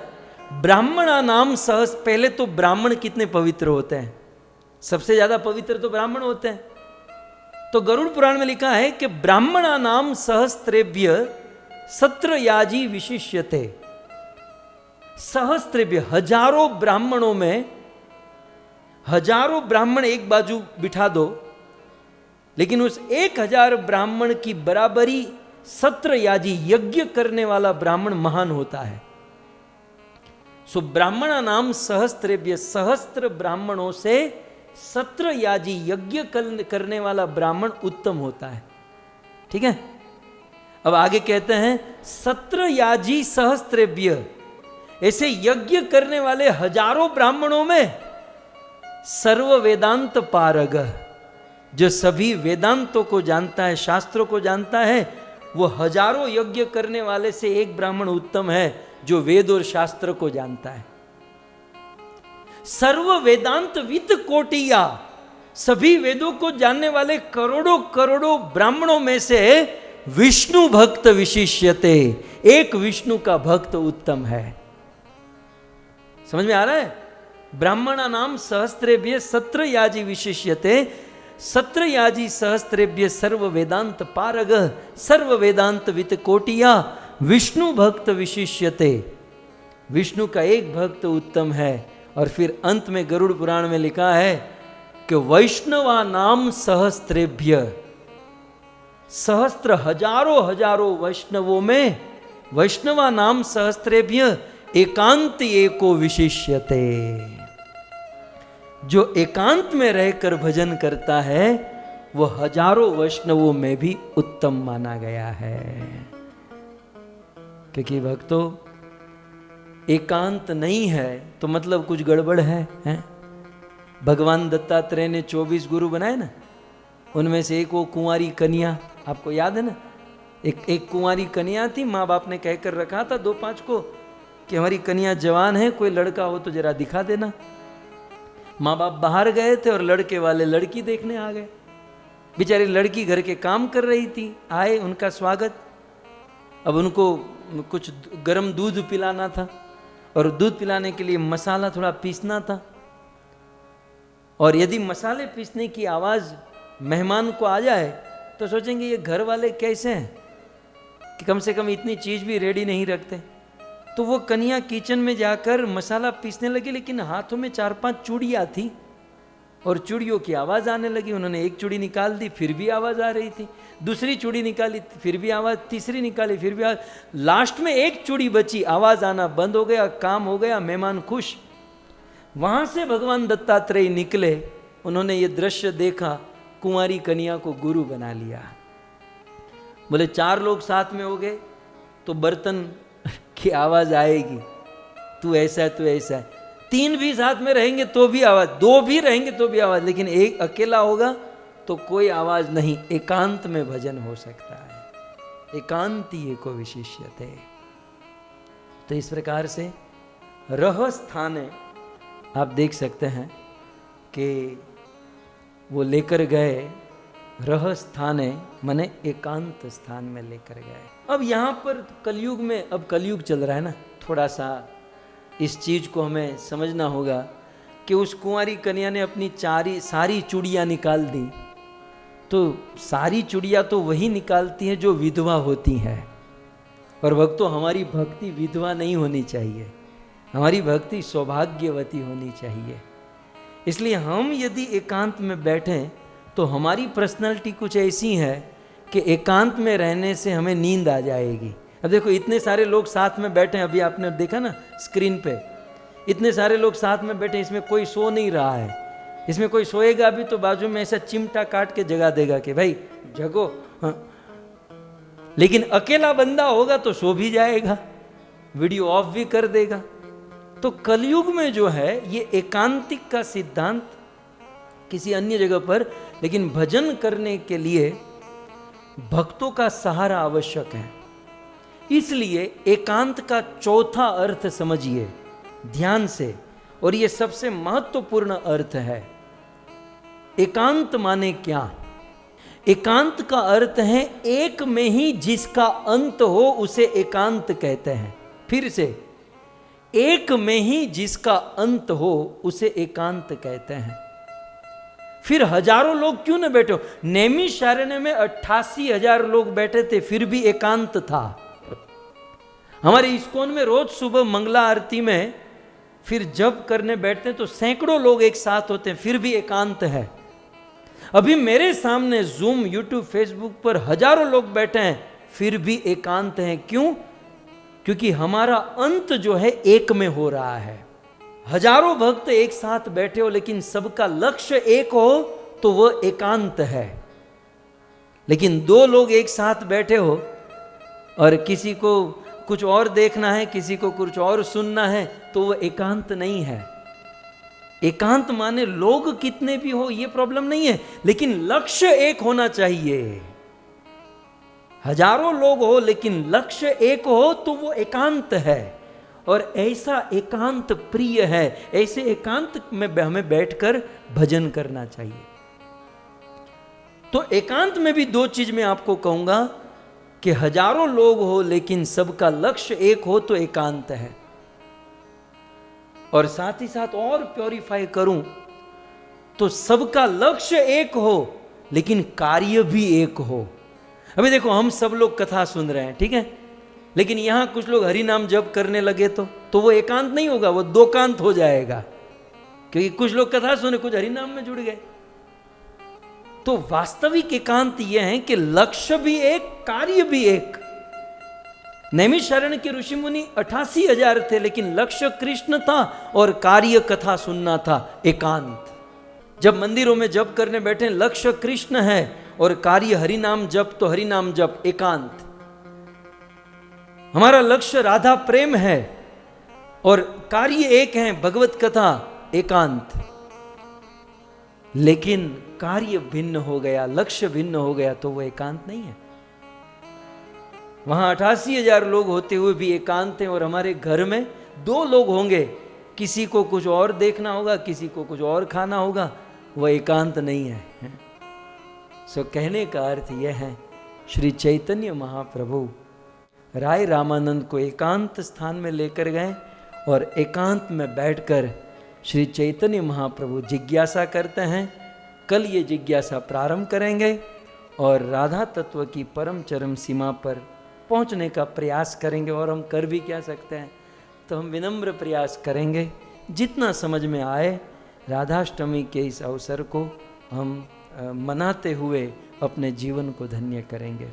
ब्राह्मणा नाम सहस। पहले तो ब्राह्मण कितने पवित्र होते हैं, सबसे ज्यादा पवित्र तो ब्राह्मण होते हैं। तो गरुड़ पुराण में लिखा है कि ब्राह्मणा नाम सहस्त्रेभ्य सत्र याजी विशिष्यते। सहस्त्रेभ्य, हजारों ब्राह्मणों में, हजारों ब्राह्मण एक बाजू बिठा दो, लेकिन उस 1000 ब्राह्मण की बराबरी सत्र याजी, यज्ञ करने वाला ब्राह्मण महान होता है। सो ब्राह्मणा नाम सहस्त्रेभ्य, सहस्त्र ब्राह्मणों से सत्र याजी, यज्ञ करने वाला ब्राह्मण उत्तम होता है। ठीक है, अब आगे कहते हैं सत्र याजी सहस्त्रेभ्य, ऐसे यज्ञ करने वाले हजारों ब्राह्मणों में सर्व वेदांत पारग, जो सभी वेदांतों को जानता है, शास्त्रों को जानता है, वो हजारों यज्ञ करने वाले से एक ब्राह्मण उत्तम है जो वेद और शास्त्र को जानता है। सर्व वेदांत वित कोटिया, सभी वेदों को जानने वाले करोड़ों करोड़ों ब्राह्मणों में से विष्णु भक्त विशिष्यते, एक विष्णु का भक्त उत्तम है। समझ में आ रहा है? ब्राह्मणा नाम सहस्त्रेभ्य सत्र याजी विशिष्यते, सत्र याजी सहस्त्रेभ्य सर्व वेदांत पारग, सर्व वेदांत वित कोटिया विष्णु भक्त विशिष्यते, विष्णु का एक भक्त उत्तम है। और फिर अंत में गरुड़ पुराण में लिखा है कि वैष्णवा नाम सहस्त्रेभ्य, सहस्त्र हजारों हजारों वैष्णवों में वैष्णवा नाम सहस्त्रेभ्य एकांत एको विशिष्यते, जो एकांत में रहकर भजन करता है वह हजारों वैष्णवों में भी उत्तम माना गया है। क्योंकि भक्तों, एकांत नहीं है तो मतलब कुछ गड़बड़ है, हैं? भगवान दत्तात्रेय ने 24 गुरु बनाए ना, उनमें से एक वो कुंवारी कन्या, आपको याद है ना? एक कुंवारी कन्या थी, माँ बाप ने कहकर रखा था 2-5 को कि हमारी कन्या जवान है, कोई लड़का हो तो जरा दिखा देना। माँ बाप बाहर गए थे और लड़के वाले लड़की देखने आ गए। बेचारी लड़की घर के काम कर रही थी, आए, उनका स्वागत। अब उनको कुछ गर्म दूध पिलाना था और दूध पिलाने के लिए मसाला थोड़ा पीसना था, और यदि मसाले पीसने की आवाज़ मेहमान को आ जाए तो सोचेंगे ये घर वाले कैसे हैं कि कम से कम इतनी चीज़ भी रेडी नहीं रखते। तो वो कन्या किचन में जाकर मसाला पीसने लगी, लेकिन हाथों में 4-5 चूड़ियाँ थी और चूड़ियों की आवाज़ आने लगी। उन्होंने एक चूड़ी निकाल दी, फिर भी आवाज़ आ रही थी, दूसरी चूड़ी निकाली, फिर भी आवाज़, तीसरी निकाली, फिर भी आवाज़, लास्ट में एक चूड़ी बची, आवाज़ आना बंद हो गया, काम हो गया, मेहमान खुश। वहाँ से भगवान दत्तात्रेय निकले, उन्होंने ये दृश्य देखा, कुंवारी कन्या को गुरु बना लिया। बोले 4 लोग साथ में हो गए तो बर्तन की आवाज़ आएगी, तू ऐसा है, तू ऐसा है। 3 भी साथ में रहेंगे तो भी आवाज़, 2 भी रहेंगे तो भी आवाज़, लेकिन एक अकेला होगा तो कोई आवाज़ नहीं। एकांत में भजन हो सकता है, एकांती एको विशिष्यते। तो इस प्रकार से रह स्थाने आप देख सकते हैं कि वो लेकर गए, रह स्थाने माने एकांत स्थान में लेकर गए। अब यहाँ पर कलयुग में, अब कलयुग चल रहा है ना, थोड़ा सा इस चीज़ को हमें समझना होगा कि उस कुंवारी कन्या ने अपनी सारी चूड़ियाँ निकाल दी, तो सारी चूड़ियाँ तो वही निकालती हैं जो विधवा होती हैं। और भक्तों, हमारी भक्ति विधवा नहीं होनी चाहिए, हमारी भक्ति सौभाग्यवती होनी चाहिए। इसलिए हम यदि एकांत में बैठें तो हमारी पर्सनालिटी कुछ ऐसी है कि एकांत में रहने से हमें नींद आ जाएगी। अब देखो, इतने सारे लोग साथ में बैठे हैं, अभी आपने देखा ना स्क्रीन पे, इतने सारे लोग साथ में बैठे, इसमें कोई सो नहीं रहा है। इसमें कोई सोएगा भी तो बाजू में ऐसा चिमटा काट के जगा देगा कि भाई जगो, हाँ। लेकिन अकेला बंदा होगा तो सो भी जाएगा, वीडियो ऑफ भी कर देगा। तो कलयुग में जो है ये एकांतिक का सिद्धांत किसी अन्य जगह पर, लेकिन भजन करने के लिए भक्तों का सहारा आवश्यक है। इसलिए एकांत का चौथा अर्थ समझिए ध्यान से, और यह सबसे महत्वपूर्ण अर्थ है। एकांत माने क्या? एकांत का अर्थ है एक में ही जिसका अंत हो उसे एकांत कहते हैं। फिर से, एक में ही जिसका अंत हो उसे एकांत कहते हैं। फिर हजारों लोग क्यों न बैठे हो? नैमिषारण्य में 88,000 लोग बैठे थे, फिर भी एकांत था। हमारे इस्कॉन में रोज सुबह मंगला आरती में फिर जप करने बैठते हैं तो सैकड़ों लोग एक साथ होते हैं, फिर भी एकांत है। अभी मेरे सामने जूम, यूट्यूब, फेसबुक पर हजारों लोग बैठे हैं, फिर भी एकांत हैं। क्यों? क्योंकि हमारा अंत जो है एक में हो रहा है। हजारों भक्त एक साथ बैठे हो लेकिन सबका लक्ष्य एक हो तो वह एकांत है। लेकिन दो लोग एक साथ बैठे हो और किसी को कुछ और देखना है, किसी को कुछ और सुनना है, तो वह एकांत नहीं है। एकांत माने लोग कितने भी हो यह प्रॉब्लम नहीं है, लेकिन लक्ष्य एक होना चाहिए। हजारों लोग हो लेकिन लक्ष्य एक हो तो वो एकांत है। और ऐसा एकांत प्रिय है, ऐसे एकांत में हमें बैठकर भजन करना चाहिए। तो एकांत में भी दो चीज मैं आपको कहूंगा कि हजारों लोग हो लेकिन सबका लक्ष्य एक हो तो एकांत है। और साथ ही साथ और प्योरीफाई करूं तो सबका लक्ष्य एक हो लेकिन कार्य भी एक हो। अभी देखो, हम सब लोग कथा सुन रहे हैं, ठीक है, लेकिन यहां कुछ लोग हरि नाम जप करने लगे तो वो एकांत नहीं होगा, वो दोकांत हो जाएगा। क्योंकि कुछ लोग कथा सुने, कुछ हरि नाम में जुड़ गए। तो वास्तविक एकांत यह है कि लक्ष्य भी एक, कार्य भी एक। नैमिषारण्य के ऋषि मुनि 88,000 थे लेकिन लक्ष्य कृष्ण था और कार्य कथा सुनना था, एकांत। जब मंदिरों में जप करने बैठे, लक्ष्य कृष्ण है और कार्य हरि नाम जप, तो हरि नाम जप, एकांत। हमारा लक्ष्य राधा प्रेम है और कार्य एक है, भगवत कथा, एकांत। लेकिन कार्य भिन्न हो गया, लक्ष्य भिन्न हो गया तो वो एकांत नहीं है। वहां 88,000 लोग होते हुए भी एकांत है, और हमारे घर में 2 लोग होंगे, किसी को कुछ और देखना होगा, किसी को कुछ और खाना होगा, वह एकांत नहीं है। सो कहने का अर्थ यह है, श्री चैतन्य महाप्रभु राय रामानंद को एकांत स्थान में लेकर गए और एकांत में बैठकर श्री चैतन्य महाप्रभु जिज्ञासा करते हैं। कल ये जिज्ञासा प्रारंभ करेंगे और राधा तत्व की परम चरम सीमा पर पहुंचने का प्रयास करेंगे। और हम कर भी क्या सकते हैं, तो हम विनम्र प्रयास करेंगे, जितना समझ में आए राधाष्टमी के इस अवसर को हम मनाते हुए अपने जीवन को धन्य करेंगे।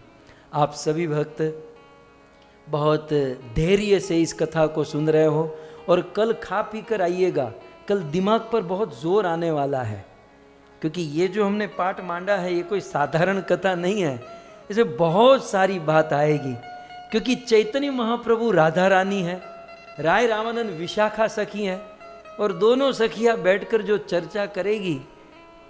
आप सभी भक्त बहुत धैर्य से इस कथा को सुन रहे हो और कल खा पी कर आइएगा। कल दिमाग पर बहुत जोर आने वाला है, क्योंकि ये जो हमने पाठ मांडा है ये कोई साधारण कथा नहीं है, इसमें बहुत सारी बात आएगी। क्योंकि चैतन्य महाप्रभु राधा रानी है, राय रामानंद विशाखा सखी हैं, और दोनों सखियां बैठकर जो चर्चा करेगी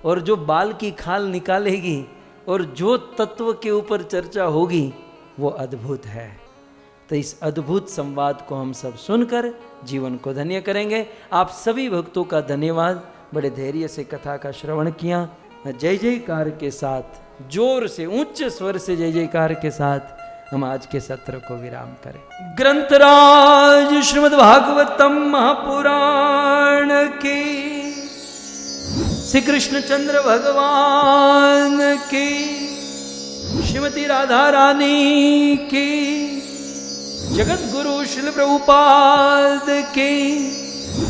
और जो बाल की खाल निकालेगी और जो तत्व के ऊपर चर्चा होगी वो अद्भुत है। तो इस अद्भुत संवाद को हम सब सुनकर जीवन को धन्य करेंगे। आप सभी भक्तों का धन्यवाद, बड़े धैर्य से कथा का श्रवण किया। जय जयकार के साथ, जोर से, उच्च स्वर से जय जयकार के साथ हम आज के सत्र को विराम करें। ग्रंथराज श्रीमद् भागवतम महापुराण की, श्री कृष्णचंद्र भगवान की, श्रीमती राधा रानी की, जगत गुरु श्रील प्रभुपाद की,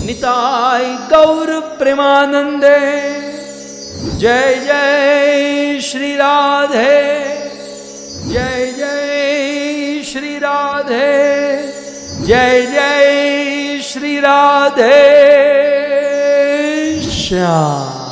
निताय गौर प्रेमानंदे। जय जय श्री राधे, जय जय श्री राधे, जय जय श्री राधे श्याम।